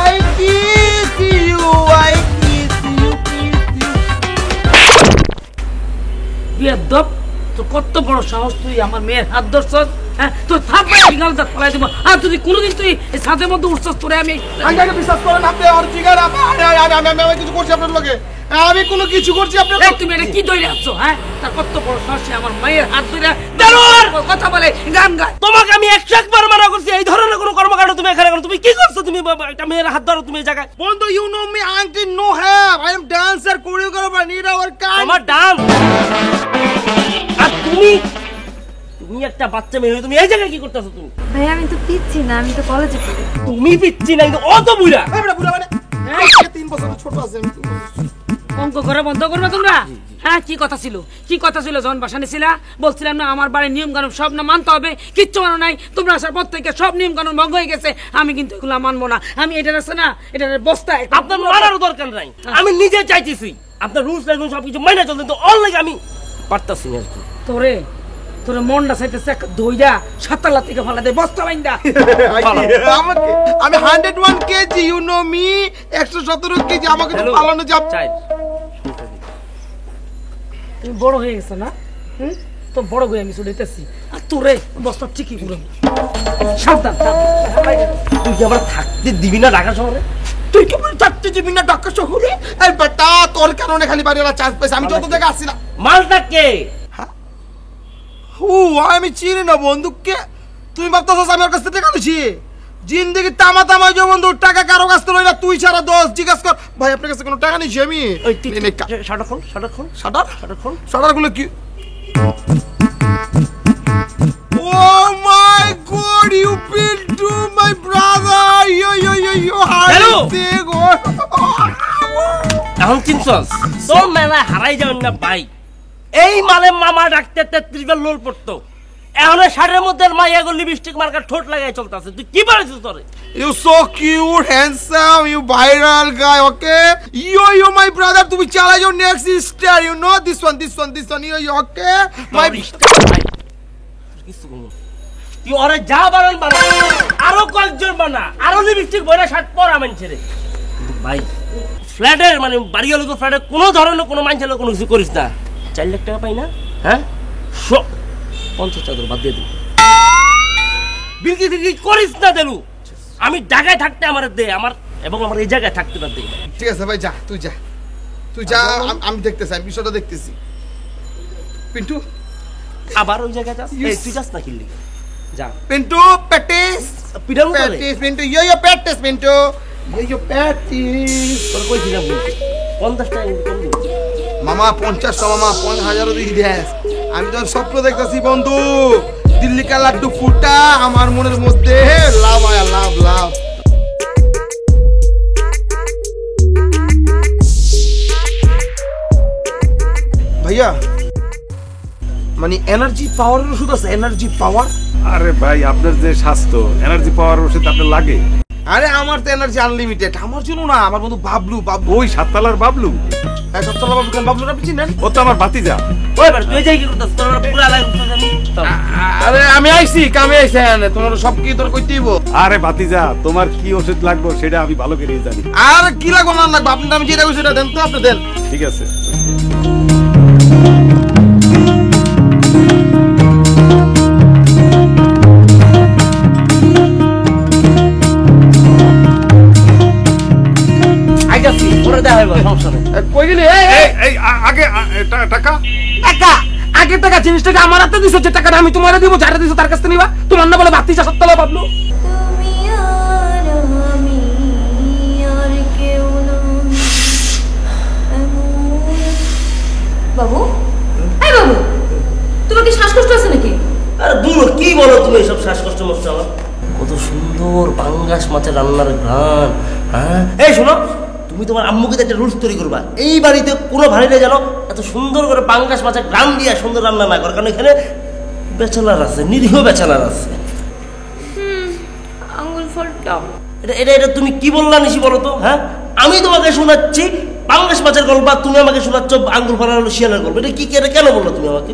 I kiss you, I kiss you, kiss you. বিয়াদব তোর কত বড় সাহস, তুই আমার মেয়ের হাত ধরছস? হ্যাঁ তোর থাপড়ে গালটা ফলাই দেব। আর যদি কোনোদিন তুই এই ছাদের মধ্যে উঠছস তোরে আমি আঙ্কাকে বিশ্বাস করেন আপনি আর জিগার আমি কিছু করছি আপনার লগে, আমি কোনো কিছু করছি আপনার এই তুমি এটা কি দইরে আছো? হ্যাঁ তার কত বড় সাহস, সে আমার মায়ের হাত ধরে দেলোয়ার কথা বলে গান গায়। তোমাকে আমি 101বার মানা করছি এই ধরনের কোনো কর্মকাণ্ড তুমি এখানে করো। তুমি কি করছো? তুমি একটা মেয়ের হাত ধরো তুমি এই জায়গায়। বন্ধু you know me aunty no have I am dancer choreographer need our kind তোমার ডান্স আর তুমি একটা বাচ্চা মেয়ে হয়ে তুমি এই জায়গায় কি করতেছো? তুমি ভাই আমি তো পিচ্ছি না, আমি তো কলেজে পড়ি। তুমি পিচ্ছি না কিন্তু অত বুড়া আমরা বুড়া মানে 3 বছর ছোট আছে আমি 3 বছর। অঙ্ক ঘরে বন্ধ করবে তোমরা? হ্যাঁ কি কথা ছিল? কি কথা ছিল যখন বাসা নিয়েছিলা? বলছিলাম না আমার বাড়ির নিয়ম কানুন সব না মানতে হবে, কিচ্ছু মানো নাই। তোমরা আসার পর থেকে সব নিয়ম কানুন ভঙ্গ হয়ে গেছে। আমি কিন্তু এগুলো মানবো না। আমি এটা আছে না এটা বস্তা আপনার মানারও দরকার নাই, আমি নিজে চাইতেছি আপনার রুলস রেগুলেশন সবকিছু মেনে চলতে, তো অনলাইন আমি পারতাছি না। তোরে তোরে মনটা চাইতেছে একটা দইরা সাতালা থেকে ফালা দে বস্তা বাইন্দা। আমি 101 KG you know me 117 KG আমাকে তো পালানো যাব চাই। তুমি বড় হয়ে গেছো না? তো বড় হয়ে আমি চলেতেছি আর তোরে বস্তা ঠিকই পুরো সাবধান। তুই কি আবার থাকতে দিবি না ঢাকা শহরে? তুই কি বল চারটে জিবি না ডাক্কা শহরে এই বেটা তোর কারণে খালি বাড়িওয়ালা চান্স পাইছে আমি যত জায়গা আসছি না মালটা কে? আমি চিনি না বন্ধুকে তুমি ভাবতেছস আমি ওর কাছ থেকে টাকা নিছি জিন্দেগি তামা যে বন্ধু টাকা কারো কাছ থেকে লইলা তুই ছাড়া দোষ জিজ্ঞাসা কর ভাই আপনার কাছে কোনো টাকা নিছি আমি ওই শাটার শাটার গুলো কি Oh my God, you been to my brother. Yo, Hello. how এখন চিনছস তোর মেলায় হারাই যাবেন না ভাই। এই মালে মামা ডাকতে 33 বার লোল পড়তো, এখন শাড়ির মধ্যে মাইয়াগো লিপস্টিক মার্কা ঠোঁট লাগাই চলতেছে। তুই কি বলেছিস তোরে? You so cute, handsome, you viral guy, okay? Yo, my brother, তুমি চালা your next star, you know this one, yo, okay? My তুই ওরে যা বানান বানা, আরো কয়েকজন বানা, আরো লিপস্টিক বইরা শার্ট পরা মানছে রে ভাই। ফ্ল্যাটের মানে বাড়ির লোক ফ্ল্যাটে কোনো ধরনের কোনো মানুষের লোক কোনো কিছু করিস না। 4 লাখ টাকা পাই না, হ্যাঁ 50 চাদর বাদ দিয়ে দিই, বিক্রি করিস না দেলু। আমি ঢাকায় থাকতে আমার দে, আমার এবং আমার এই জায়গায় থাকতে না দে। ঠিক আছে ভাই যা, তুই যা, আমি দেখতেছি, আমি বিষয়টা দেখতেছি। পিন্টু আবার ওই জায়গায় যাস? এই তুই যাস না কিল্লি যা। পিন্টু পেটিস পিটানো করে patties Pintu yo patties Pintu yo patties তোর কই দিলাম 50 টাকা কম দিবি। মামা 50 মামা 50,000 দিয়ে দিস। আমি তো স্বপ্ন দেখতেছি বন্ধু, দিল্লি কা লাড্ডু ফুটা আমার মনের মধ্যে, লাভ আয়া লাভ। ভাইয়া মানে এনার্জি পাওয়ার ওষুধ আছে, এনার্জি পাওয়ার? আরে ভাই আপনার যে স্বাস্থ্য, এনার্জি পাওয়ার ওষুধ আপনার লাগে? আরে আমার তো এনার্জি আনলিমিটেড, আমার জন্য না, আমার বন্ধু বাবলু। ওই সাততলার বাবলু? হ্যাঁ সত্যলা বাবলু, কেন বাবলুটা আপনি চিনেন? ও তো আমার ভাতিজা। ওই বার তুই যাই কি করতাস? তোর পুরো আলাদা করতাস আমি। আরে আমি আইছি কামে আইছেন, তোমার সব কি তোর কইতে দিব? আরে ভাতিজা তোমার কি ওষুধ লাগবে সেটা আমি ভালো করে জানি। আর কি লাগবে না লাগবে আপনি, আমি যেটা কইছি সেটা দেন তো, আপনি দেন। ঠিক আছে। আইতাছি পরে দেখা হইব, সমস্যা নেই। কই গেলি? এই আগে টাকা আগে টাকা জিনিসটাকে আমার হাতে দিছো, যে টাকাটা আমি তোমারে দিব, যারা দিছো তার কাছ থেকে নিবা। তোমার না বলে বাতিজা সত্যলা বাবলু। তুমি আর আমি আর কেউ নই। বাবু, এই বাবু, তোমার কি শ্বাসকষ্ট আছে নাকি? আরে দূর কি বলো তুমি এসব শ্বাসকষ্ট মষ্ট আমার? কত সুন্দর পাঙ্গাস মাছের রান্নার ঘ্রাণ। হ্যাঁ এই শোনো, তুমি তোমার আম্মুকে একটা রুলস তৈরি করবা, এই বাড়িতে কোনো ভাড়িতে যেন এত সুন্দর করে পাঙ্গাস মাছের ঘ্রাণ দিয়ে সুন্দর রান্না না করে, কারণ এখানে ব্যাচেলার আছে, নিরীহ ব্যাচেলার আছে। আঙ্গুল ফলটা এটা তুমি কি বললা নিশি বলো তো? হ্যাঁ আমি তোমাকে শোনাচ্ছি পাঙ্গাস মাছের গল্প, তুমি আমাকে শোনাচ্ছ আঙ্গুল ফলার শিয়ালের গল্প। এটা কি কেন বললো তুমি আমাকে?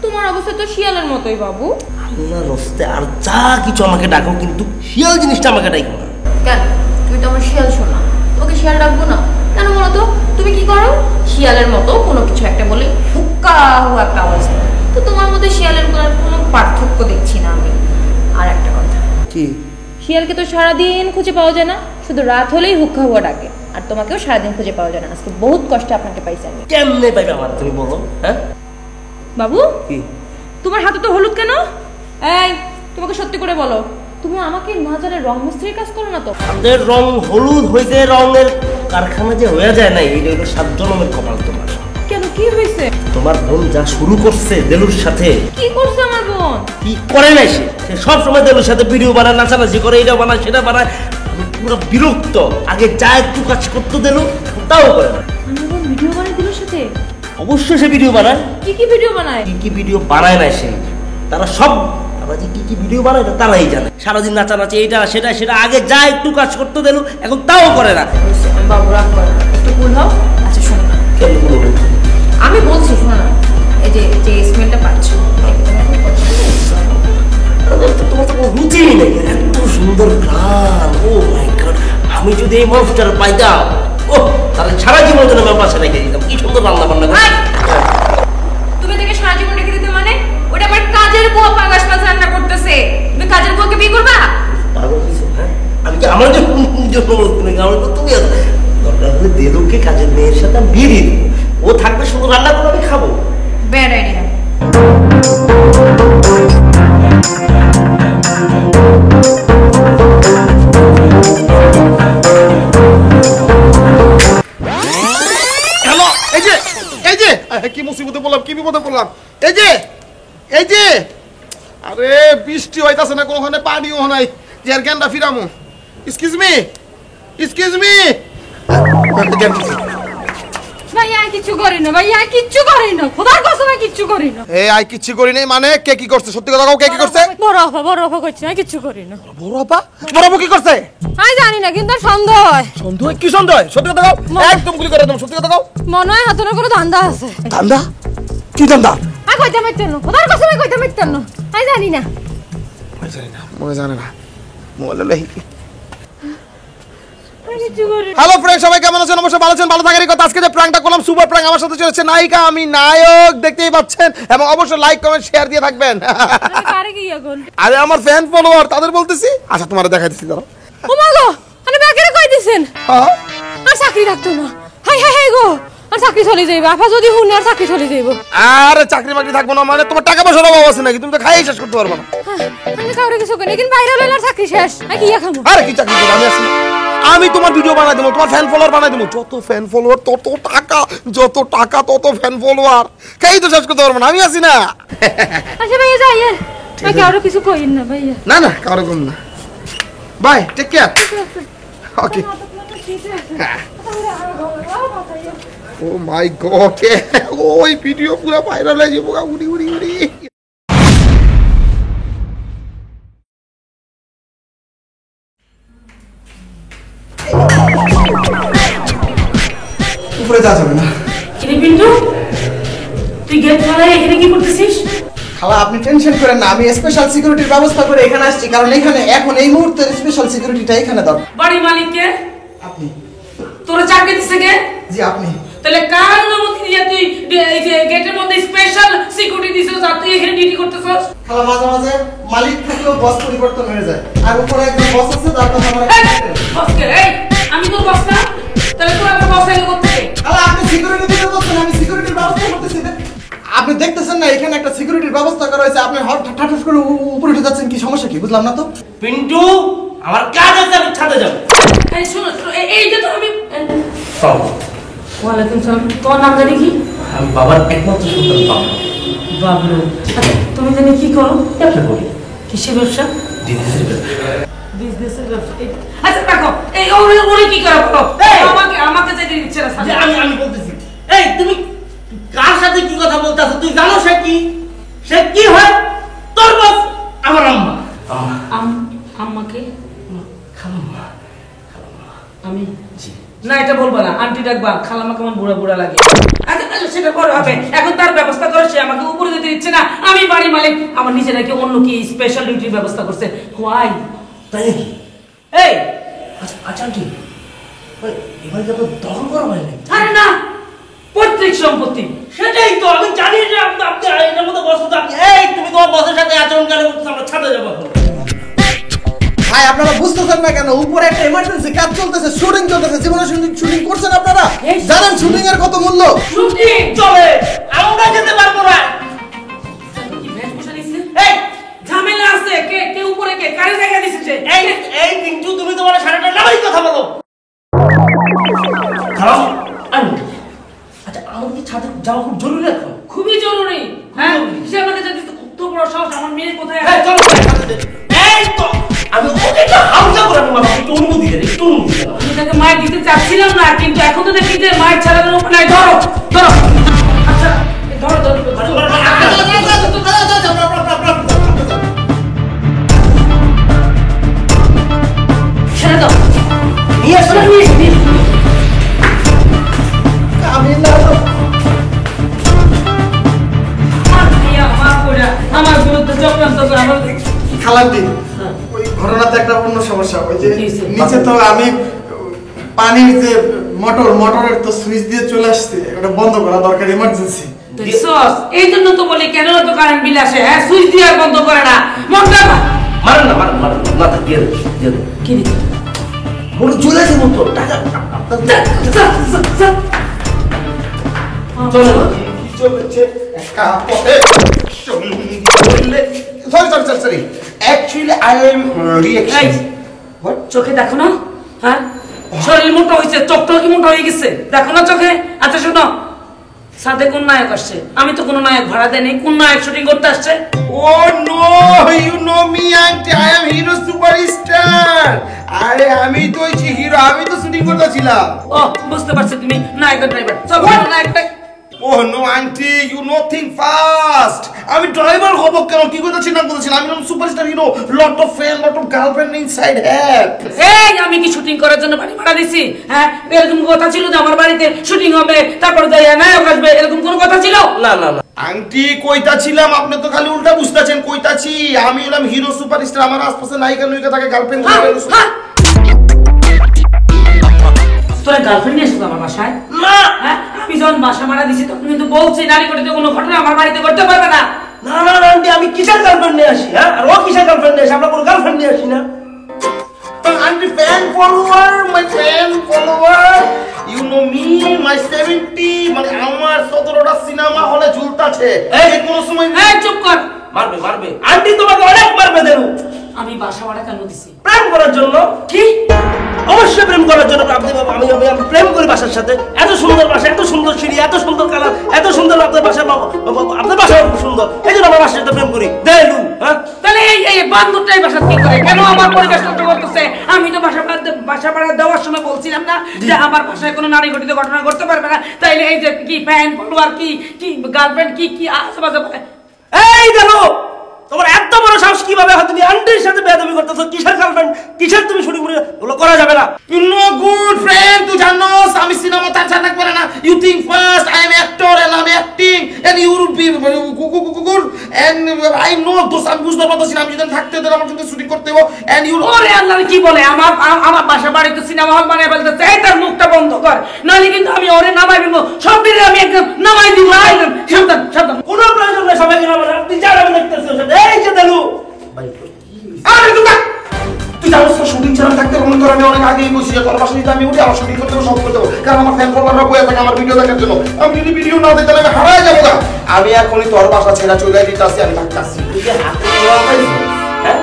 তোমার অবস্থা তো শিয়ালের মতোই বাবু। আল্লাহ রস্তে আর যা কিছু আমাকে ডাকো, কিন্তু শিয়াল জিনিসটা আমাকে ডাকো না। কেন? তুমি তো আমার শিয়াল শোনা, তোমাকে শিয়াল ডাকবো না কেন বলো তো? তুমি কি করো? শিয়ালের মতো কোনো কিছু একটা বলে হুক্কাহু একটা আওয়াজ দাও। তো তোমার মধ্যে শিয়ালের কোনো পার্থক্য দেখছি না আমি। আর একটা কথা, কি? শিয়ালকে তো সারাদিন খুঁজে পাওয়া যায় না, শুধু রাত হলেই হুক্কা হুয়া ডাকে। আর তোমাকেও সারাদিন খুঁজে পাওয়া যায় না, আজকে বহুত কষ্টে আপনাকে পাইছি আমি। কেমনে পাইবে আমার তুমি বলো? হ্যাঁ বাবু, কি তোমার হাতে তো হলুদ কেন? এই তোমাকে সত্যি করে বলো, তুমি আমাকে না জানে রং মিস্ত্রির কাজ করো না তো? আমাদের রং হলুদ হইতে রঙের কারখানা যে হয়ে যায় না, এইটা হলো 7 জন্মের কপাল তোমার। কেন, কি হয়েছে? তোমার বোন যা শুরু করছে দেলুর সাথে। কি করছে আমার বোন? কি করে নাই সে সব সময় দেলুর সাথে ভিডিও বানায়, নাচানাচি করে, এটা বানায় সেটা বানায়, আমি পুরো বিরক্ত। আগে যা একটু কাজ করতো দেলু, তাও করে না। আমার বোন ভিডিও বানায় দিল সাথে? অবশ্যই সে ভিডিও বানায়। কি ভিডিও বানায়? কি ভিডিও বানায় না সে, তারা সব আমরা যে কি ভিডিও বানায় তারাই জানে। সারাদিন নাচানাচি, এইটা সেটা আগে যা একটু কাজ করতে দিল, এখন তাও করে না। বাবু রাগ করে না, একটু কুল হও। আচ্ছা শোনো না, কেন বলবো? আমি বলছি শোনো না, এই যে স্মেলটা পাচ্ছ, তোমার তো কোনো রুচিই নেই, এত সুন্দর গান। ও মাই গড, আমি যদি এই মানুষটার পাইতাম, ও তাহলে সারা জীবন জন্য আমার পাশে রেখে দিতাম। কি সুন্দর রান্না বান্না করে। তুমি থেকে সারা জীবন রেখে দিতে মানে? ওটা আমার কাজের বউ পাঙ্গাস মাছ রান্না করতেছে, তুমি কাজের বউকে বিয়ে করবা? পাগল হইছো, হ্যাঁ? আমি কি আমার জন্য বলছি না, কারণ তো তুমি আছো। দরকার হলে দেদুকে কাজের মেয়ের সাথে আমি বিয়ে দিয়ে দেবো, ও থাকবে শুধু রান্না করে আমি খাবো। Bad idea. হ্যালো, এই যে কি মুসিবতে বললাম, কি বিপদে পড়লাম। এই যে আরে বৃষ্টি হইতাছে না, কোনোখানে পানিও নাই, যে আর জ্ঞানটা ফিরামু। এক্সকিউজ মি ভাইয়া কিচ্ছু করি না, ভাইয়া কিচ্ছু করি না, খোদার কসম কিচ্ছু করি না। এই আই কিচ্ছু করি নাই মানে? কে কি করছে? সত্যি কথা কও, কে কি করছে? বড় আপা করছি না, কিচ্ছু করি না। বড় আপা কি করছে? আমি জানি না, কিন্তু সন্দেহ হয়। সন্দেহ? কি সন্দেহ? সত্যি কথা কও, একদম গুলি করে দাও, সত্যি কথা কও। মনে হয় হাতের কোনো ধান্দা আছে। ধান্দা? কি ধান্দা? আমি কইতে মারতেন না, খোদার কসম কইতে মারতেন না, আমি জানি না। মনে জানে না মোবাইল লই। আমি কিচ্ছু করি না। হ্যালো ফ্রেন্ড, সবাই কেমন আছেন? অবশ্যই ভালো আছেন, ভালো থাকারই কথা। আজকে যে প্র্যাঙ্কটা করলাম, সুপার প্র্যাঙ্ক। আমার সাথে চলেছে নায়িকা, আমি নায়ক, দেখতেই পাচ্ছেন। এবং অবশ্যই লাইক কমেন্ট শেয়ার দিয়ে থাকবেন। আমি কারে কি এখন? আরে আমার ফ্যান ফলোয়ার, তাদের বলতেছি। আচ্ছা তোমার দেখাইতেছি, দাঁড়াও। ও মা গো, আমি ব্যাকেরে কই দিছেন? হ্যাঁ আর চাকরি রাখতো না। হাই গো, আর চাকরি চলে যাইব। আপা যদি হুন আর চাকরি চলে যাইব। আরে চাকরি বাকরি থাকবো না মানে? তোমার টাকা পয়সার অভাব আছে নাকি? তুমি তো খাই শেষ করতে পারবে না। আমি কাউরে কিছু করি না, কিন্তু বাইরে হলে আর চাকরি শেষ। আমি কি খামু? আরে কি চাকরি করবে? আমি আছি, আমি তোমার ভিডিও বানাই দেবো, তোমার ফ্যান ফলোয়ার বানাই দেবো। যত ফ্যান ফলোয়ার তত টাকা, যত টাকা তত ফ্যান ফলোয়ার। কেই তো শেষ করতে পারবো না, আমি আছি না। আচ্ছা ভাইয়া যাই, আমি কাউরে কিছু কইন না ভাইয়া। না না, কারো কম না। Bye, take care. Okay. Oh my god, ওই ভিডিও পুরো ভাইরাল হয়ে যাবো। উড়ি উড়ি উড়ি। উপরে যাওয়া যাবে না। কিরে পিন্টু, তুই গেট খোলা, এখানে কি করতেছিস? খালা আপনি টেনশন করেন না, আমি স্পেশাল সিকিউরিটির ব্যবস্থা করে এখানে আসছি, কারণ এখানে এখন এই মুহূর্তে স্পেশাল সিকিউরিটিটা এখানে দরকার। বাড়ির মালিককে? আপনি। তোর চাকরি দিছে কে? জি আপনি। তাহলে কার অনুমতি দিয়ে তুই এই যে গেটের মধ্যে স্পেশাল সিকিউরিটি দিছিস আর তুই এখানে ডিউটি করতেছস? খালা মাঝে মাঝে মালিক থাকলেও বস পরিবর্তন হয়ে যায়, আর উপরে একজন বস আছে, তার কথা আমার বসকে, এই আমি তোর বস না, তাহলে তুই আমার বস আইলো করতে? খালা আপনি সিকিউরিটি দিতে বলছেন, আমি সিকিউরিটির ব্যবস্থা করতেছি। আপনি দেখতেছেন না এখানে একটা সিকিউরিটির ব্যবস্থা করা হয়েছে, আপনি ঠাঠাস করে উপরে উঠে যাচ্ছেন, কি সমস্যা কি বুঝলাম না তো। পিন্টু, আমার কাজ আছে, আমি ছাদে যাবো। এই শোনো, এইটা তো আমি ওয়ালাইকুম সালাম। তোর নাম জানি কি? আমি বাবার একমাত্র সন্তান বাবু। বাবলু। আচ্ছা তুমি জানি কি করো? ব্যবসা করি, কিসের ব্যবসা? বিজনেসের ব্যবসা। বিজনেসের ব্যবসা। আচ্ছা দেখো, এই ওরে কি করে বলো? আমাকে যেতে দিচ্ছে না। যে আমি বলতেছি, এই তুমি কার সাথে কি কথা বলতেছো? তুই জানো সে কি হয়? তোর বস আমার আম্মা। আম্মাকে খালাম্মা। আমি না এটা বলবো না, আন্টি ডাকবা। খালাম্মা কেমন বুড়া বুড়া লাগে। আচ্ছা সেটা পরে হবে, এখন তার ব্যবস্থা করে সে আমাকে উপরে যেতে দিচ্ছে না। আমি বাড়ি মালিক, আমার নিচে নাকি অন্য কি স্পেশাল ডিউটির ব্যবস্থা করছে। হোয়াই? তাই নাকি? এই আচ্ছা আন্টি, এবার যত দখল করা হয় নাকি? আরে না, পৈতৃক সম্পত্তি। সেটাই তো আমি জানি যে আপনি এটার মধ্যে বসতে আপনি। এই তুমি তোমার বসের সাথে আচরণ কেন করতেছো? আমরা ছাদে যাবো এখন। ভাই আপনারা বুঝতেছেন না কেন? উপরে একটা ইমার্জেন্সি কাজ চলতেছে, শুটিং চলতেছে। জীবনে শুটিং করছেন আপনারা? জানেন শুটিং এর কত মূল্য? শুটিং চলে, আমরা যেতে পারবো না। কি ভেট বসে নিছে? এই ঝামেলা আছে। কে উপরে, কে কারে জায়গা দিছে? এই পিন্টু, তুমি তোমার সারাটা নামাই কথা বলো। খারাপ আচ্ছা, আমাদের কি ছাদে যাওয়া খুব জরুরি এখন? খুবই জরুরি। হ্যাঁ, সে আমাকে যদি কত বড় সাহস, আমার মেয়ে কোথায় হ্যাঁ আছে? চলো এই তো আমি ওকে একটা হামলা করে আমি মাথা একটু অনুমতি দেন, একটু অনুমতি দেন। আমি তাকে মায়ের দিতে চাচ্ছিলাম না, কিন্তু এখন তো দেখি যে মায়ের ছাড়ানোর উপায় নাই। ধরো ধরো। আচ্ছা ধরো ধরো। ছেড়ে দাও। নিয়ে আসো। আমি না আমার বিরুদ্ধে চক্রান্ত করে আমার খালান্তি, ওই ঘটনাতে একটা অন্য সমস্যা। ওই যে কি হয়েছে? নিচে তো আমি পানির যে মোটরের তো সুইচ দিয়ে চলে আসছে, ওটা বন্ধ করা দরকার, ইমার্জেন্সি। দেখছস, এই জন্য তো বলি কেন তো কারেন্ট বিল আসে। হ্যাঁ, সুইচ দিয়ে আর বন্ধ করে না। মনটা মারেন না, মারেন না, দিয়ে দেন, দিয়ে দেন। কি দিতে? বলে চলে যাবো তো টাকা চলো কি চলছে একা পথে sorry actually I am reaction চোখে দেখো না, হ্যাঁ শরীর মোটা হয়েছে, চোখটা কি মোটা হয়ে গেছে, দেখো না চোখে। আচ্ছা শোনো, সাথে কোন নায়ক আসছে? আমি তো কোনো নায়ক ভাড়া দেয়নি, কোন নায়ক শুটিং করতে আসছে? Oh no, you know me auntie, I am hero superstar. আরে আমি তো হিরো, আমি তো শুটিং করতেছিলাম। ও বুঝতে পারছি, তুমি নায়কের ড্রাইভার। চলো নায়ক। Oh no auntie, you know think fast. আমি ড্রাইভার হব কেন? কি করতেছিলাম আমি superstar hero, lot of fan, lot of girlfriend inside have. এই আমি কি শুটিং করার জন্য বাড়ি ভাড়া দিছি? হ্যাঁ এরকম কথা ছিল যে আমার বাড়িতে শুটিং হবে, তারপরে নায়ক আসবে, এরকম কোনো কথা ছিল? না না না আন্টি কইতা ছিলাম, আপনি তো খালি উল্টা বুঝতেছেন। কইতাছি আমি হলাম হিরো সুপারস্টার, আমার আশপাশে নায়িকা নায়িকা থাকে, গার্লফ্রেন্ড তোরা গার্লফ্রেন্ড নিয়ে এসো আমার বাসায়? না হ্যাঁ আমি যখন বাসা ভাড়া দিছি তখন কিন্তু বলছি নারী কটিতে কোনো ঘটনা আমার বাড়িতে করতে পারবে না। না না না আন্টি, আমি কিসের গার্লফ্রেন্ড নিয়ে আসি? হ্যাঁ আর ও কিসের গার্লফ্রেন্ড নিয়ে আসি? আমরা কোনো গার্লফ্রেন্ড নিয়ে আসি না। Aunty fan follower, my fan follower, you know me, my 70 মানে আমার 17টা সিনেমা হলে ঝুলতাছে। এই কোন সময় এই চুপ কর। মারবে মারবে আন্টি, তোমাকে অনেক মারবে দেবো। আমি বাসা ভাড়া কেন দিছি? প্রেম করার জন্য। কি? অবশ্যই প্রেম করার জন্য। আমি প্রেম করি বাসার সাথে। এত সুন্দর বাসা, এত সুন্দর সিঁড়ি, এত সুন্দর কালার, এত সুন্দর আপনার বাসা, আপনার বাসা খুব সুন্দর, এই জন্য আমার বাসার সাথে প্রেম করি। দেলু হ্যাঁ তাহলে এই বান্ধবটাই বাসা কি করে? কেন আমার পরিবেশ নষ্ট করতেছে? আমি তো বাসা ভাড়া দেওয়ার সময় বলছিলাম না যে আমার বাসায় কোনো নারী ঘটিত ঘটনা করতে পারবে না? তাইলে এই যে কি ফ্যান ফলোয়ার, কি কি গার্লফ্রেন্ড, কি কি আশেপাশে বলে? এই দেখো তোমার এত বড় সাহস কিভাবে হয়? তুমি আন্টির সাথে বেয়াদবি করতেছো। কিসের গার্লফ্রেন্ড, কিসের তুমি শুটিং করে? ওগুলো করা যাবে না। ইউ নো গুড ফ্রেন্ড, তুই জানোস আমি সিনেমা তার জানা করে না। You think first, I am actor and I am acting and you will be good and I know those. আমি বুঝতে পারতেছি না, আমি যদি থাকতে দিলে আমার কিন্তু শুটিং করতে হবে এন্ড ইউ ওরে আল্লাহ কি বলে? আমার বাসা বাড়িতে সিনেমা হল বানিয়ে ফেলতেছে। এই তার মুখটা বন্ধ কর, নাহলে কিন্তু আমি ওরে নামাই দিব, সব দিনে আমি একদম নামাই দিব। সাবধান সাবধান। কোনো প্রয়োজন নেই সবাইকে নামানো। আপনি যার আমি দেখতেছি ওর সাথে। এই যে দেলু ভাই আরে তুই জানোস তো শুটিং ছাড়া থাকতে মনে কর আমি অনেক আগেই বসি যে তোর বাসায় যদি আমি উঠি আমার শুটিং করতে হবে, সব করতে হবে, কারণ আমার ফ্যান ফলোয়াররা বয়ে থাকে আমার ভিডিও দেখার জন্য। আমি যদি ভিডিও না দিই তাহলে আমি হারাই যাবো না। আমি এখনই তোর বাসা ছেড়ে চলে দিতেছি, আমি থাকতেছি। তুই যে হাতে দেওয়া পাইছো, হ্যাঁ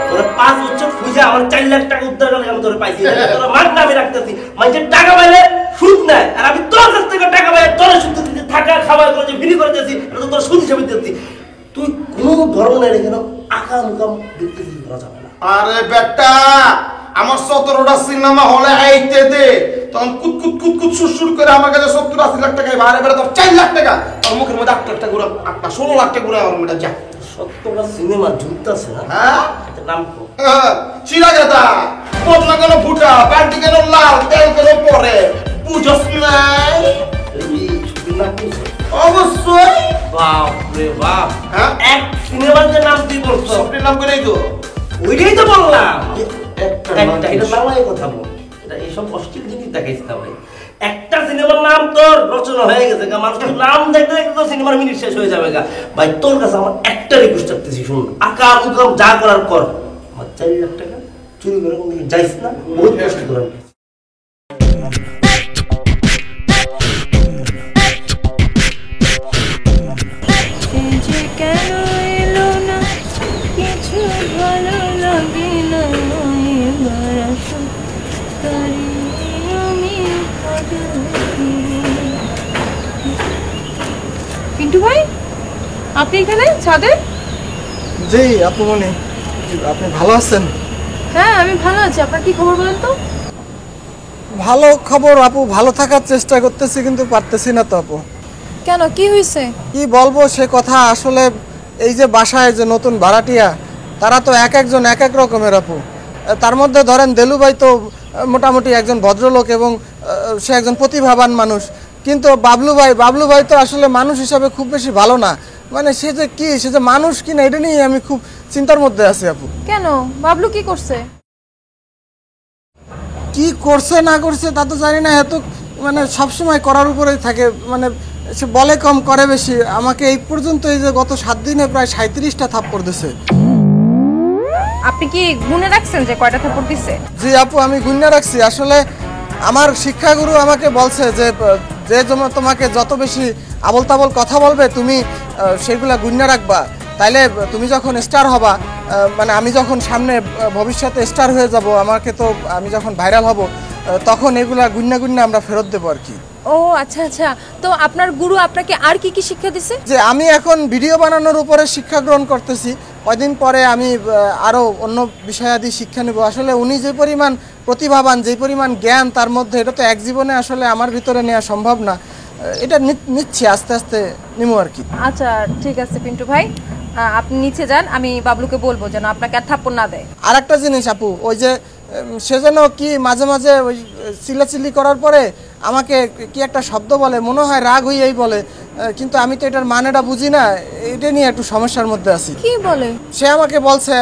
তোরা 5 বছর খুঁজে আমার 4 লাখ টাকা উদ্ধার করলে আমি তোরে পাইছি। তোরা মাগনা আমি রাখতেছি, মানুষের টাকা পাইলে সুদ নেয়, আর আমি তোর কাছ থেকে টাকা পাই তোর সুদ দিতে, থাকা খাওয়া করে যে ফ্রি করে দিয়েছি, এটা তো তোর সুদ হিসাবে দিচ্ছি। তুই কোনো ধরনের এখানে আকাম উকাম দেখতেছিস, করা যাবে না। আরে বেটা আমার 17টা সিনেমা হলে আইতে দে, তখন কুত কুত কুত কুত সুর করে আমার কাছে 70-80 লাখ টাকা, বাইরে বেড়ে তোর 4 লাখ টাকা, তোর মুখের মধ্যে 8 লাখ টাকা ঘুরে, 16 লাখ টাকা ঘুরে আমার মেয়েটা যা। 70টা সিনেমা ঝুলতেছে না, হ্যাঁ এটা নাম কো চিরা গেতা, বদলা কেন ফুটা, পাল্টি কেন লাল, তেল কেন পরে, বুঝস নাই? এই ছবির নাম কি? অবশ্যই। বাপ রে বাপ, হ্যাঁ এক সিনেমার যে নাম তুই বলছো, সবটির নাম করেই তো ওইটাই তো বললাম। একটা এটা বাংলায় কথা বল, এটা এইসব অশ্লীল জিনিস দেখাইছ না ভাই। একটা সিনেমার নাম তোর রচনা হয়ে গেছে গা, মানুষ নাম দেখতে দেখতে তো সিনেমার মিনিট শেষ হয়ে যাবে গা। ভাই তোর কাছে আমার একটা রিকোয়েস্ট করতেছি, শুন, আকাম উকাম যা করার কর, আমার 4 লাখ টাকা চুরি করে কোন দিকে যাইস না, বহুত কষ্ট করে। পিন্টু ভাই, আপনি এখানে ছাদে? জি আপুমনি, আপনি ভালো আছেন? হ্যাঁ আমি ভালো আছি। আপনার কি খবর বলেন তো? ভালো খবর আপু, ভালো থাকার চেষ্টা করতেছি কিন্তু পারতেছি না তো আপু। কেন, কি হয়েছে? কি বলবো সে কথা, আসলে এই যে বাসায় যে নতুন ভাড়াটিয়া, তারা তো এক একজন এক এক রকমের আপু। তার মধ্যে ধরেন দেলু ভাই তো মোটামুটি একজন ভদ্রলোক এবং সে একজন প্রতিভাবান মানুষ, কিন্তু বাবলু ভাই তো আসলে মানুষ হিসাবে খুব বেশি ভালো না। মানে সে যে মানুষ কিনা এটা নিয়ে আমি খুব চিন্তার মধ্যে আছি আপু। কেন, বাবলু কি করছে? কি করছে না করছে তা তো জানি না, এত মানে সবসময় করার উপরেই থাকে, মানে সে বলে কম করে বেশি। আমাকে এই পর্যন্ত এই যে গত 7 দিনে প্রায় 37টা থাপ্পড় দিছে। আপনি কি গুনে রাখছেন যে কয়টা থাপ্পড় দিছে? জি আপু, আমি গুণনা রাখছি। আসলে আমার শিক্ষাগুরু আমাকে বলছে যে যে তোমাকে যত বেশি আবল তাবল কথা বলবে তুমি সেগুলা গুণনা রাখবা, তাইলে তুমি যখন স্টার হবা, মানে আমি যখন সামনে ভবিষ্যতে স্টার হয়ে যাব, আমি যখন ভাইরাল হব, তখন এগুলা গুণনা গুণনা আমরা ফেরত দেবো আর কি। ও আচ্ছা আচ্ছা, তো আপনার গুরু আপনাকে আর কি কি শিক্ষা দিছে? যে আমি এখন ভিডিও বানানোর উপরে শিক্ষা গ্রহণ করতেছি, কয়দিন পরে আমি আরও অন্য বিষয়াদি শিক্ষা নেব। আসলে উনি যে পরিমাণ প্রতিভাবান, যে পরিমাণ জ্ঞান তার মধ্যে, এটা তো এক জীবনে আসলে আমার ভিতরে নেওয়া সম্ভব না। এটা নিচ্ছি, আস্তে আস্তে নিমো আর কি। আচ্ছা ঠিক আছে পিন্টু ভাই, আপনি নিচে যান, আমি বাবলুকে বলবো যেন আপনাকে আর থাপ্পড় না দেয়। আর একটা জিনিস আপু, ওই যে সে যেন কি মাঝে মাঝে ওই চিল্লাচিল্লি করার পরে আমাকে কি একটা শব্দ বলে, মনে হয় রাগ হইয়াই বলে, কিন্তু আমি তো এটার মানেটা বুঝি না, এটা নিয়ে একটু সমস্যার মধ্যে আছি। কি বলে? সে আমাকে বলছে,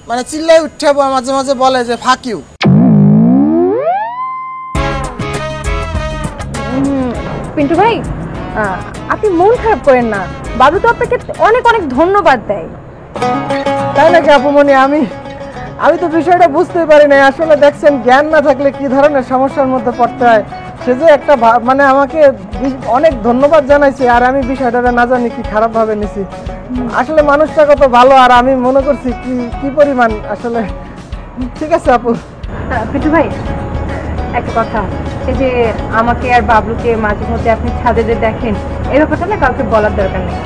মানে চিল্লাই উঠে মাঝে মাঝে বলে যে ফাক ইউ। পিন্টু ভাই, আপনি মন খারাপ করেন না, বাবলু তো আপনাকে অনেক অনেক ধন্যবাদ দেয়। তাই নাকি আপুমনি? আমি তো বিষয়টা বুঝতে পারি না। আসলে দেখছেন, জ্ঞান না থাকলে কি ধরনের সমস্যার মধ্যে পড়তে হয়। সে যে একটা মানে আমাকে অনেক ধন্যবাদ জানাইছে, আর আমি বিষয়টা না জানি কি খারাপভাবে নিছি। আসলে মানুষটা কত ভালো, আর আমি মনে করছি কি পরিমাণ আসলে। ঠিক আছে আপু। পিন্টু ভাই, একটা কথা, এই যে আমাকে আর বাবলুকে মাঝে মধ্যে আপনি ছাদে যে দেখেন, এই ব্যাপারটা না কাউকে বলার দরকার নেই।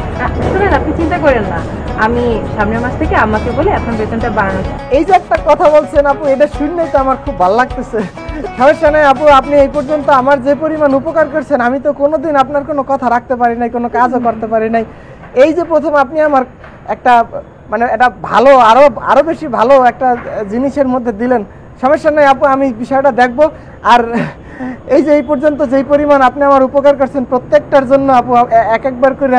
শুনেন, আপনি চিন্তা করেন না, আমি সামনের মাস থেকে আমাকে বলে আপনার বেতনটা বাড়ানো। এই যে একটা কথা বলছেন আপু, এটা শুনলেই তো আমার খুব ভালো লাগতেছে। সমস্যা নেই আপু, আপনি এই পর্যন্ত আমার যে পরিমাণ উপকার করছেন, আমি তো কোনোদিন আপনার কোনো কথা রাখতে পারি নাই, কোনো কাজও করতে পারি নাই। এই যে প্রথম আপনি আমার একটা মানে এটা ভালো, আরো বেশি ভালো একটা জিনিসের মধ্যে দিলেন। সমস্যা নেই আপু, আমি বিষয়টা দেখব। আর এই যে এই পর্যন্ত যেই পরিমাণ আপনি আমার উপকার করছেন, প্রত্যেকটার জন্য আপু একবার করে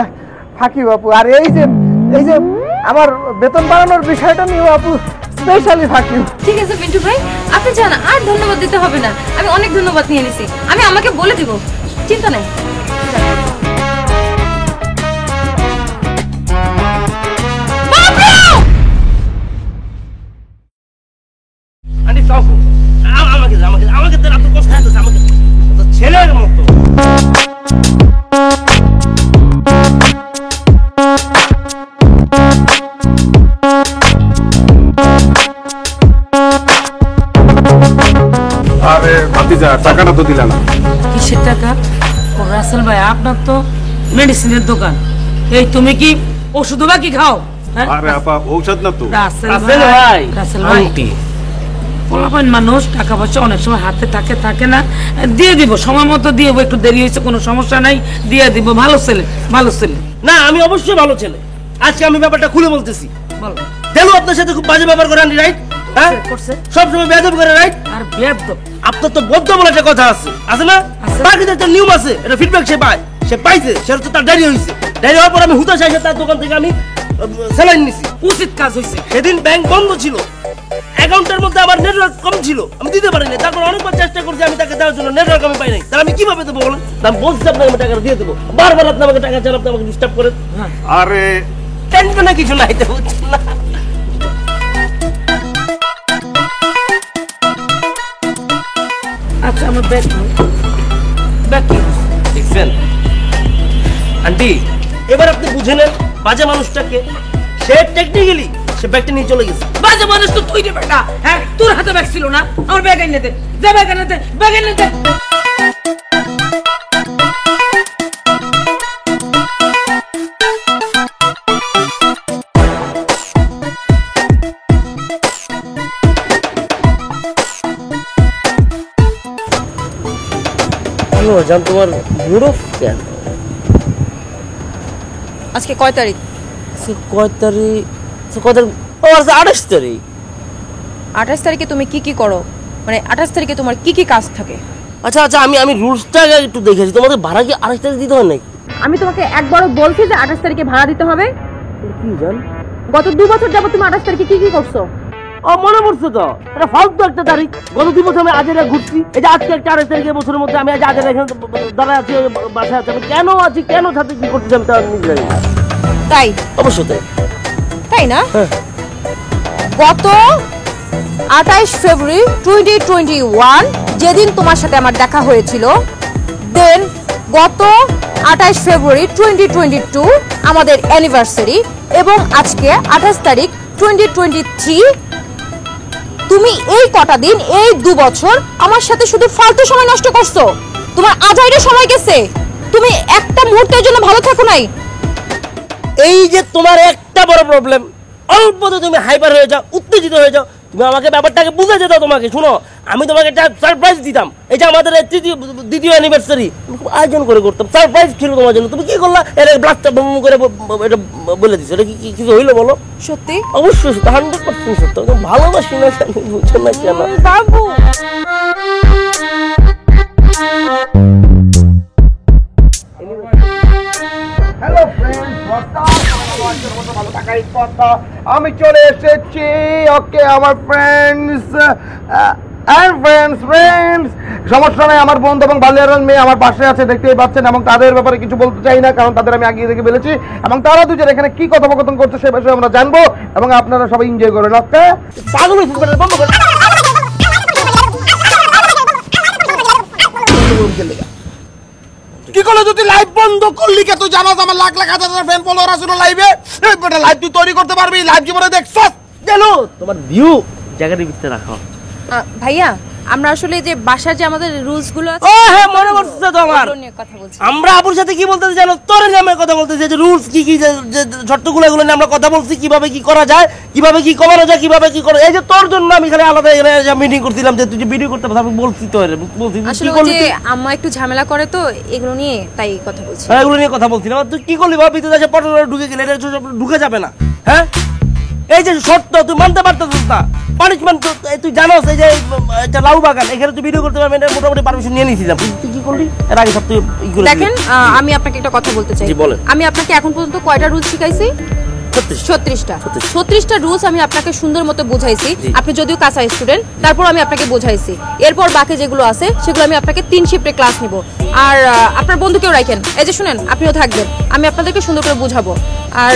ফাঁকিও আপু। আর এই যে আমার বেতন বাড়ানোর বিষয়টা নিয়েও আপু স্পেশালি ফাঁকিও। ঠিক আছে পিন্টু ভাই, আপনি জান, আর ধন্যবাদ দিতে হবে না, আমি অনেক ধন্যবাদ নিয়ে নিছি, আমি আমাকে বলে দিব, চিন্তা নেই। আন্টি তাও আমাকে দেন, আপনার কষ্ট হতেছে, আমাকে ছেলের মতো। আরে ভাতিজা, টাকাটা তো দিলা না। কিসের টাকা? ও রাসেল ভাই, আপনার তো মেডিসিনের দোকান, এই তুমি কি ওষুধ বাকি খাও? হ্যাঁ? আরে আপা, ঔষধ না তো। রাসেল রাসেল ভাই, ভাই, রাসেল ভাই, আন্টি। পোলাপাইন মানুষ, টাকা পয়সা অনেক সময় হাতে থাকে না, দিয়ে দিব, সময় মতো দিয়ে দেবো, একটু দেরি হয়েছে কোনো সমস্যা নাই, দিয়ে দিব। ভালো ছেলে, ভালো ছেলে। না, আমি অবশ্যই ভালো ছেলে। আজকে আমি ব্যাপারটা খুলে বলতেছি। বলো। দেলু আপনার সাথে খুব বাজে ব্যবহার করে, আন্টি, রাইট? হ্যাঁ, করছে। সবসময় বেয়াদব করে, রাইট? আর বেয়াদব। আপনার তো বদ্ধ বলে একটা কথা আছে না? আছে। বাকিদের একটা নিয়ম আছে, এটা ফিডব্যাক সে পাইছে, সেটা তো তার ডায়রি হয়েছে। ডায়রি হওয়ার পর আমি হুতাশ এসে তার দোকান থেকে আমি স্যালাইন নিছি। উচিত কাজ হয়েছে। সেদিন ব্যাংক বন্ধ ছিল, অ্যাকাউন্টের মধ্যে আমার নেটওয়ার্ক কম ছিল, আমি দিতে পারিনি। তারপর অনেকবার চেষ্টা করছি আমি তাকে দেওয়ার জন্য, নেটওয়ার্ক আমি পাই নাই। তাহলে আমি কিভাবে দেবো বলেন? আমি বলছি আপনাকে আমি টাকাটা দিয়ে দেবো, বারবার আপনি আমাকে টাকা চান, আপনি আমাকে ডিস্টার্ব করেন। আরে টেনশনে কিছু নাই, তো বুঝছেন না? আচ্ছা, আমার ব্যাগ ব্যাগ কি? দেখছেন আন্টি, এবার আপনি বুঝে নেন বাজে মানুষটাকে। সে টেকনিক্যালি সে ব্যাগটা নিয়ে চলে গেছে। বাজে মানুষ তো তুই রে বেটা। হ্যাঁ, তোর হাতে ব্যাগ ছিল না? আমার ব্যাগ এনে দে, যা ব্যাগ এনে দে, ব্যাগ এনে দে। জান তোমার মুড অফ কেন? আজকে কয় তারিখ? কয় তারিখ? কয় তারিখ? ও আচ্ছা, 28 তারিখ। 28 তারিখে তুমি কি কি করো, মানে 28 তারিখে তোমার কি কি কাজ থাকে? আচ্ছা আচ্ছা, আমি রুলসটা একটু দেখেছি। তোমাদের ভাড়া কি 28 তারিখ দিতে হয় নাকি? আমি তোমাকে একবারও বলছি যে 28 তারিখে ভাড়া দিতে হবে? কি জান, গত 2 বছর যাবত তুমি 28 তারিখে কি কি করছো? ও মনে পড়ছে তো, এটা ফালতু একটা তারিখ। গত 2 বছর আমি আজেরা ঘুরছি, এই যে আজকে একটা 28 তারিখের বছরের মধ্যে আমি আজ আজেরা এখানে দাঁড়ায় আছি, বাসায় আছি। আমি কেন আছি, কেন সাথে কি করতেছি আমি তো নিজে জানি না। তাই? অবশ্যই তাই। তাই না? গত 28 ফেব্রুয়ারি 2021 যেদিন তোমার সাথে আমার দেখা হয়েছিল, দেন গত 28 ফেব্রুয়ারি 2022 আমাদের অ্যানিভার্সারি, এবং আজকে 28 তারিখ 2023। তুমি এই কটা দিন, এই 2 বছর আমার সাথে শুধু ফালতু সময় নষ্ট করছো। তোমার আজাইরে সময় গেছে, তুমি একটা মুহূর্তের জন্য ভালো থাকো নাই। এই যে তোমার একটা বড় প্রবলেম, অল্পতে তুমি হাইপার হয়ে যাও, উত্তেজিত হয়ে যাও। তুমি আমাকে ব্যাপারটাকে বুঝাতে দাও। তোমাকে শোনো, আমি তোমাকে একটা সারপ্রাইজ দিতাম। এই যে আমাদের দ্বিতীয় অ্যানিভার্সারি খুব আয়োজন করে করতাম, সারপ্রাইজ ছিল তোমার জন্য। তুমি কি করলা? এর ব্লাস্টটা বম করে এটা বলে দিছো। এটা কি কিছু হইলো বলো? সত্যি? অবশ্যই 100% সত্য। ভালোবাসি না, বুঝছো না কেন বাবু? হ্যালো ফ্রেন্ডস, ভালো থাকারই কথা। আমি চলে এসেছি। ওকে আমার ফ্রেন্ডস, সমস্যা নাই। আমার বন্ধু এবং বালিয়ারন মেয়ে আমার পাশে আছে, দেখতেই পাচ্ছেন, এবং তাদের ব্যাপারে কিছু বলতে চাই না, কারণ তাদের আমি আগে থেকে বলেছি, এবং তারা দুজন এখানে কি কথোপকথন করছে সে বিষয়ে আমরা জানবো, এবং আপনারা সবাই এনজয় করেন। ওকে, পাগল হয়েছিস বন্ধ করে। কি করলে তুই লাইভ বন্ধ করলি? কে তুই জানাস আমার লাখ লাখ হাজার হাজার ফ্যান ফলোয়ার আছে লাইভে? বেটা লাইভ তুই তৈরি করতে পারবি? লাইভ জীবনে দেখছস? জানো তোমার ভিউ জায়গাটির ভিতরে রাখো। ভাইয়া, আমরা আসলে যে বাসার যে আমাদের রুলস গুলো আছে, ও হ্যাঁ, মনে পড়ছে তো আমার। ওগুলো নিয়ে কথা বলছি। আমরা আপুর সাথে কি বলতেছি জানো? তোর নামে কথা বলতেছি, যে রুলস কি কি, যে শর্তগুলো, এগুলো নিয়ে আমরা কথা বলছি, কিভাবে কি করা যায়, কিভাবে কি কমানো যায়, কিভাবে কি করা। এই যে তোর জন্য আমি এখানে আলাদা মিটিং করছিলাম, যে তুই যে ভিডিও করতে পারবি, আমি বলছি তো, বলছি আসলে কি ওই করলি যে তুই? আম্মা একটু ঝামেলা করে তো এগুলো নিয়ে, তাই কথা বলছি। হ্যাঁ, এগুলো নিয়ে কথা বলছিলাম। তুই কি করলি ভাবি? তুই দেশে পটল ঢুকে গেলে, এটা ঢুকে যাবে না। হ্যাঁ, এই যে শর্ত তুই মানতে পারতেছিস না, পানিশমেন্ট তুই জানোস। এই যে এটা লাউ বাগান, এখানে তুই ভিডিও করতে পারবি, এটা মোটামুটি পারমিশন নিয়ে নিয়েছিলাম। তুই কি করলি? এর আগে সব তুই দেখেন, আমি আপনাকে একটা কথা বলতে চাই। জি, বলেন। আমি আপনাকে এখন পর্যন্ত কয়টা রুলস শিখাইছি? 36টা রুলস আমি আপনাকে সুন্দর মতো বুঝাইছি। আপনি যদিও কাঁচা স্টুডেন্ট, তারপর আমি আপনাকে বুঝাইছি। এরপর বাকি যেগুলো আছে সেগুলো আমি আপনাকে 3 শিফটে ক্লাস নিব। আর আপনার বন্ধুকেও রাখেন, এই যে শুনেন, আপনিও থাকবেন, আমি আপনাদেরকে সুন্দর করে বুঝাবো। আর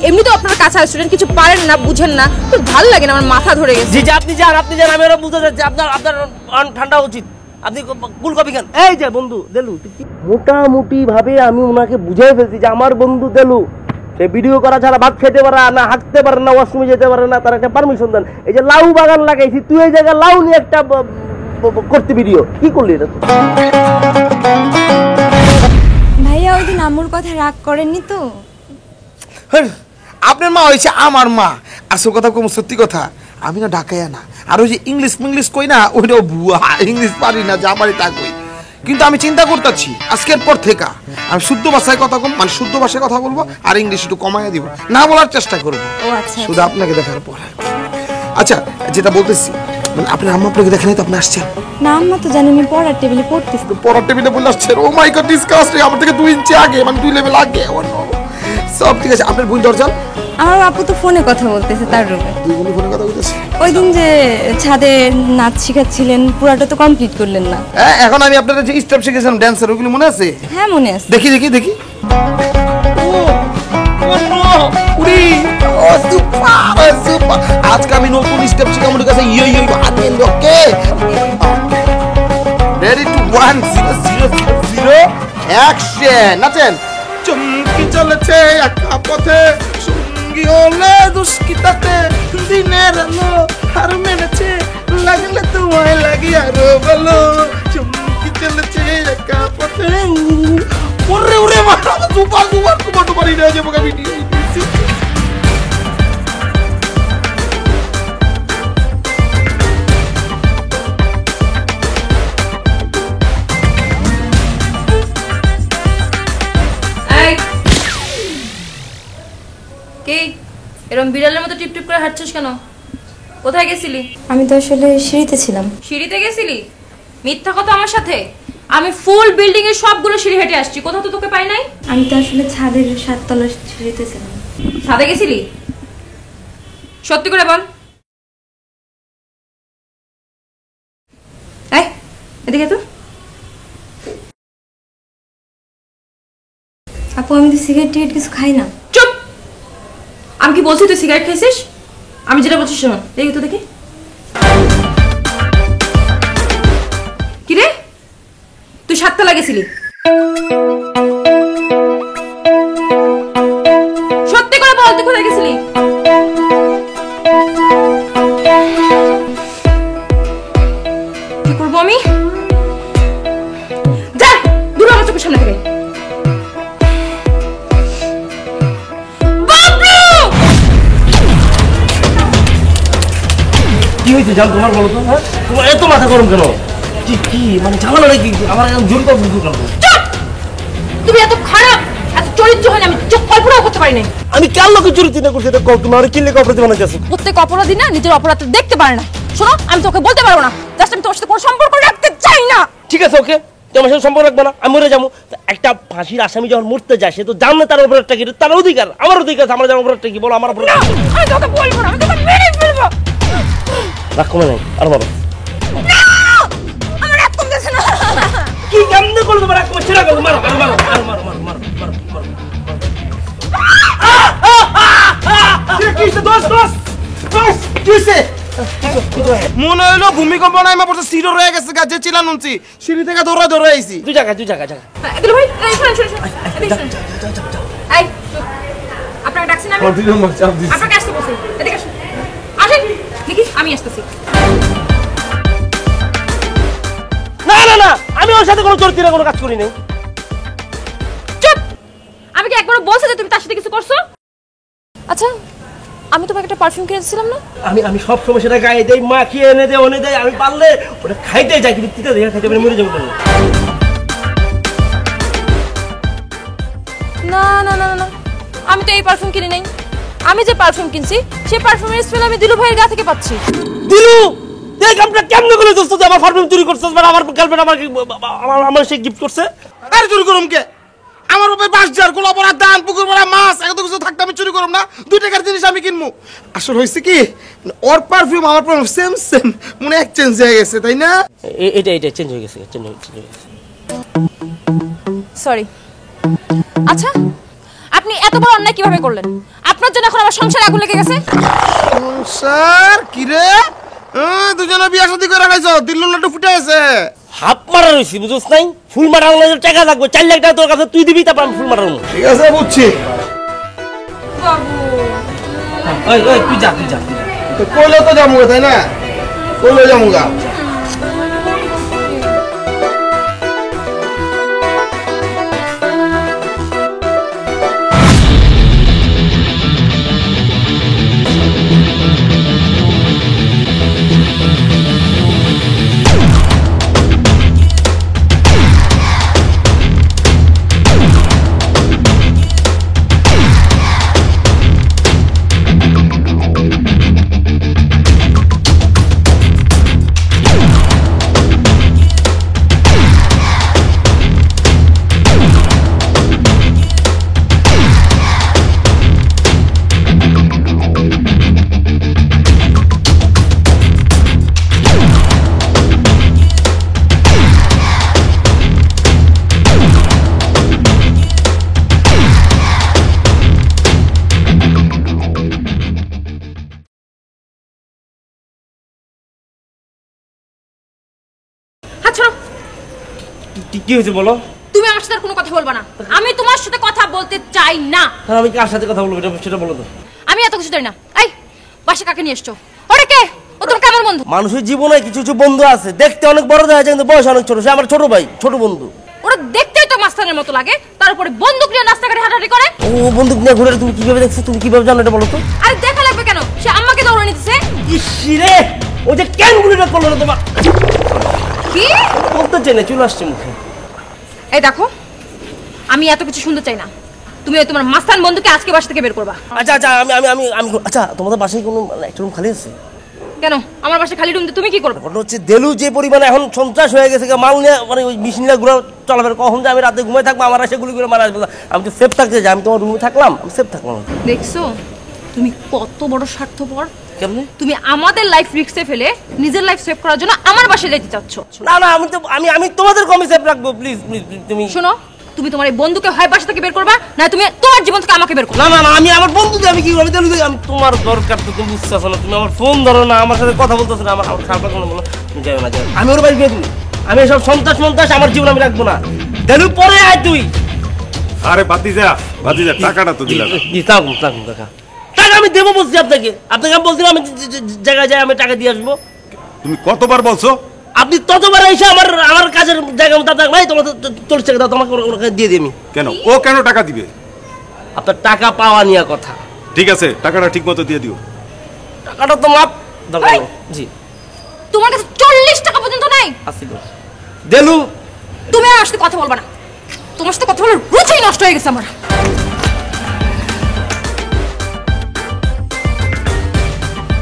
এমনি তো আপনারা কাঁচা স্টুডেন্ট, কিছু পারেন না, বুঝেন না, তো ভালো লাগে না, আমার মাথা ধরে গেছে। জি, আপনি যান, আমি ওরা বুঝতে যাচ্ছি। আপনার ঠান্ডা উচিত, আপনি কুল কপি খান। এই যে বন্ধু দেলু, মোটামুটি ভাবে আমি ওনাকে বুঝাই ফেলছি যে আমার বন্ধু দেলু, সে ভিডিও করা ছাড়া ভাত খেতে পারে না, হাঁটতে পারে না, ওয়াশরুমে যেতে পারে না, তার একটা পারমিশন দেন। এই যে লাউ বাগান লাগাইছি, তুই এই জায়গায় লাউ নিয়ে একটা করতে ভিডিও, কি করলি এটা? ভাইয়া ওই দিন আম্মুর কথা রাগ করেননি তো? আপনার মা হয়েছে আমার মা। আসল কথা কোন সত্যি কথা, আমি না ঢাকাইয়া না, আর ওই যে ইংলিশ কই না, ওইটাও ভুয়া। ইংলিশ পারি না, যা পারি তা কই। কিন্তু আমি চিন্তা করতেছি আজকের পর থেকে আমি শুদ্ধ ভাষায় কথা বলবো, মানে শুদ্ধ ভাষায় কথা বলবো, আর ইংলিশ একটু কমাইয়া দিব, না বলার চেষ্টা করবো। ও আচ্ছা, শুধু আপনাকে দেখার পর। আচ্ছা, যেটা বলতেছি, মানে আপনার আম্মা আপনাকে দেখেনি তো, আপনি আসছেন? না আম্মা তো জানি, আমি পড়ার টেবিলে পড়তেছি। পড়ার টেবিলে বলে আসছেন? ও মাই গড, ডিসকাস্টিং। আমার থেকে 2 ইঞ্চি আগে, মানে 2 লেভেল আগে। সব ঠিক আছে। আপনার বোন দরজাল? আমার আপু তো ফোনে কথা বলতেছে তার রুমে। 2 বোনই ফোনে কথা বলতেছে? ওই দিন যে ছাদে নাচ শিখাচ্ছিলেন, পুরাটা তো কমপ্লিট করলেন না। হ্যাঁ, এখন আমি আপনাদের যে স্টেপ শিখেছিলাম ড্যান্সের, ওগুলো মনে আছে? হ্যাঁ মনে আছে। দেখি। আজকে আমি নতুন স্টেপ শিখাবো আমার কাছে। ওকে, রেডি টু 1 0 0 0 অ্যাকশন। নাচেন। চমকি চলেছে একা পথে, সঙ্গী হলে দুষ্কৃতাতে, দিনের আলো হার মেনেছে, লাগলে তোমায় লাগি আরো ভালো। চমকি চলেছে একা পথে, ওরে মারা, সুপার হিট হয়ে যাবো ভিডিও। কি এরকম বিড়ালের মতো টিপ টিপ করে হাঁটছিস কেন? কোথায় গেছিলি? আমি তো আসলে সিঁড়িতে ছিলাম। সিঁড়িতে গেছিলি? মিথ্যা কথা আমার সাথে। আমি ফুল বিল্ডিং এর সবগুলো সিঁড়ি হেঁটে আসছি, কোথাও তো তোকে পাই নাই। আমি তো আসলে ছাদের 7 তলার সিঁড়িতে ছিলাম। ছাদে গেছিলি? সত্যি করে বল। এই এদিকে তো। আপু আমি তো সিগারেট টিগারেট কিছু খাই না। চুপ! আমি কি বলছি তুই সিগারেট খাইছিস? আমি যেটা বলছি শোনো, দেখি তো দেখি। কিরে তুই 7 গেছিলি? সত্যি করে বল তুই কোথায় গেছিলি? কি করবো আমি? যা দূর আমার চোখের সামনে থেকে। কি হয়েছে জান তোমার বলো তো? হ্যাঁ তোমার এত মাথা গরম কেন? কি কি মানে ঝামেলা নাকি? আমার একদম জোর করে বুঝতে পারবো। চুপ! তুমি এত খারাপ, এত চরিত্রহীন আমি চোখ কল্পনাও করতে পারি না। আমি কার লোকের চরিত্র করছি এটা কল তোমার কি লেখা অপরাধী বানাইতেছো? প্রত্যেক অপরাধী না নিজের অপরাধটা দেখতে পারে না। শোনো আমি তোকে বলতে পারবো না, জাস্ট আমি তোর সাথে কোনো সম্পর্ক রাখতে চাই না। ঠিক আছে ওকে, তোমার সাথে সম্পর্ক রাখবো না, আমি মরে যাবো। একটা ফাঁসির আসামি যখন মরতে যায় সে তো জানলে তার অপরাধটা কি, তার অধিকার। আমার অধিকার আছে, আমার জানার অপরাধটা কি বলো? আমার অপরাধ না, আমি তোকে বলবো না, আমি তোকে মেরে ফেলবো। রাগ কমে নাই আর বাবা না আমার রাগ কমতেছে না। কি কেমনে করলো তোমার? রাগ কমে ছেড়ে গেল। মারো মারো মারো মারো মারো মারো মারো মারো মারো। কি হইছে দোস্ত? দোস্ত দোস্ত কি হইছে? মনে হইলো ভূমিকম্প নাইমা পড়ছে, সিঁড়ো রয়ে গেছে গা, যে চিলান উনছি সিঁড়ি থেকে দৌড়ে আইছি। তুই জায়গা দিলু ভাই এই শুনুন শুনুন শুনুন এই আপনাকে ডাকছি না আমি? আপনাকে আসতে বলছি, এদিকে আসুন। আসেন দেখি আমি আসতেছি। না না না, আমি ওর সাথে কোনো চরিত্রের কোনো কাজ করি নাই। চুপ! আমি কি একবার বলছি যে তুমি তার সাথে কিছু করছো? আচ্ছা আমি তোমাকে একটা পারফিউম কিনেছিলাম না? আমি সব সময় সেটা গায়ে দেই, মাখিয়ে এনে দেয়, ওনে দেয়। আমি পারলে ওটা খাইতে যাই, কিন্তু তিতা দিয়ে খাইতে পারে মরে যাবো। না না না না, আমি তো এই পারফিউম কিনে নাই। আমি যে পারফিউম কিনছি সেই পারফিউমের স্মেল আমি দিলু ভাইয়ের গা থেকে পাচ্ছি। দিলু দেখ আমরা কেমনে করে দোস্ত তুই আমার পারফিউম চুরি করছিস? মানে আমার গার্লফ্রেন্ড আমার সে গিফট করছে। আরে চুরি করুম কে? আমার বাপে বাঁশঝাড়, গোলা পড়া ধান, পুকুর পড়া মাছ, এত কিছু থাকতে আমি চুরি করুম না? 2 টাকার জিনিস আমি কিনবো। আসলে হয়েছে কি, ওর পারফিউম আমার পারফিউম সেম সেম, মনে এক্সচেঞ্জ হয়ে গেছে, তাই না? এটা চেঞ্জ হয়ে গেছে, চেঞ্জ হয়ে গেছে। সরি। আচ্ছা আপনি এত বড় অন্যায় কিভাবে করলেন? আপনার জন্য এখন আমার সংসারে আগুন লেগে গেছে। স্যার কি রে, দুজনে বিয়া শাদী করে রাখাইছো, দিল্লু লাড্ডু ফুটে আছে। হাফ মারা রইছি বুঝছ নাই? ফুল মারার লাগে টাকা লাগবে, 4 লাখ টাকা তোর কাছে তুই দিবি, তারপর আমি ফুল মারার। ঠিক আছে বুঝছি। বাবু ওই ওই তুই যা। তো কইলে তো যামুগা, তাই না? কইলে যামুগা। কি হয়েছে বলো? তুমি আমার সাথে কোনো কথা বলবা না। আমি তোমার সাথে কথা বলতে চাই না। আমি কার সাথে কথা বলবো সেটা বলো তো। আমি এত কিছু জানি না। এই বাসা কাকে নিয়ে এসছো? ওটা কে? ও তোমার কেমন বন্ধু? মানুষের জীবনে কিছু কিছু বন্ধু আছে, দেখতে অনেক বড় দেখা যায় কিন্তু বয়স অনেক ছোট। সে আমার ছোট ভাই, ছোট বন্ধু। ওরা দেখতেই তো মাস্তানের মতো লাগে, তার উপরে বন্দুক নিয়ে রাস্তাঘাটে হাঁটাহাঁটি করে। ও বন্দুক নিয়ে ঘুরে, তুমি কিভাবে দেখছো? তুমি কিভাবে জানো এটা বলো তো? আরে দেখা লাগবে কেন? সে আম্মাকে দৌড়ে নিতেছে। ইসিরে ও যে কেন গুলিটা করলো না তোমার? কি বলতে চাই না, চলে আসছে মুখে। এই দেখো আমি এত কিছু শুনতে চাই না। তুমি ওই তোমার মাস্তান বন্ধুকে আজকে বাসা থেকে বের করবা। আচ্ছা আচ্ছা আমি আমি আমি আমি আচ্ছা তোমাদের বাসায় কোনো একটা রুম খালি আছে? কেন আমার বাসায় খালি রুম দিয়ে তুমি কি করবে? ঘটনা হচ্ছে দেলু যে পরিমাণে এখন সন্ত্রাস হয়ে গেছে, মাল নিয়ে মানে ওই মিশনিরা ঘুরে চলাফেরা, কখন যে আমি রাতে ঘুমাই থাকবো, আমার এসে গুলি করে মারা আসবে। আমি তো সেফ থাকতে যাই, আমি তোমার রুমে থাকলাম, আমি সেফ থাকলাম। দেখছো তুমি কত বড় স্বার্থপর? কেমনে? তুমি আমাদের লাইফ রিস্কে ফেলে নিজের লাইফ সেভ করার জন্য আমার বাসায় যেতে চাচ্ছ। না না আমি তো আমি তোমাদের কমে সেফ রাখবো। প্লিজ প্লিজ তুমি শোনো তুমি তোমার এই বন্ধুকে হয় বাসা থেকে বের করবা, না তুমি তোমার জীবন থেকে আমাকে বের করবা। না না না, আমি আমার বন্ধু দিয়ে আমি কি করবো? আমি তোমার দরকার তো তুমি বুঝতেছো না, তুমি আমার ফোন ধরো না, আমার সাথে কথা বলতেছো না, আমার খারাপ লাগলো না, বলো তুমি যাবে না, যাবে। আমি ওর বাড়ি গিয়ে তুমি, আমি এসব সন্ত্রাস আমার জীবন আমি রাখবো না। দেলু পরে আয় তুই। আরে বাতিজা টাকাটা তো দিলা না। জি থাকুন থাকুন টাকা আমি দেবো বলছি আপনাকে আমি বলছিলাম আমি জায়গায় যাই আমি টাকা দিয়ে আসবো। তুমি কতবার বলছো? আপনি ততবার এসে আমার কাজের জায়গা মতো আপনার ভাই তোমার তোর টাকা দাও, তোমাকে ওর কাছে দিয়ে দিই আমি। কেন ও কেন টাকা দিবে? আপনার টাকা পাওয়া নিয়ে কথা। ঠিক আছে, টাকাটা ঠিক মতো দিয়ে দিও। টাকাটা তো মাপ দরকার নেই। জি তোমার কাছে 40 টাকা পর্যন্ত নাই। আসিল দেলু তুমি আর আমার সাথে কথা বলবা না, তোমার সাথে কথা বলার রুচি নষ্ট হয়ে গেছে আমার।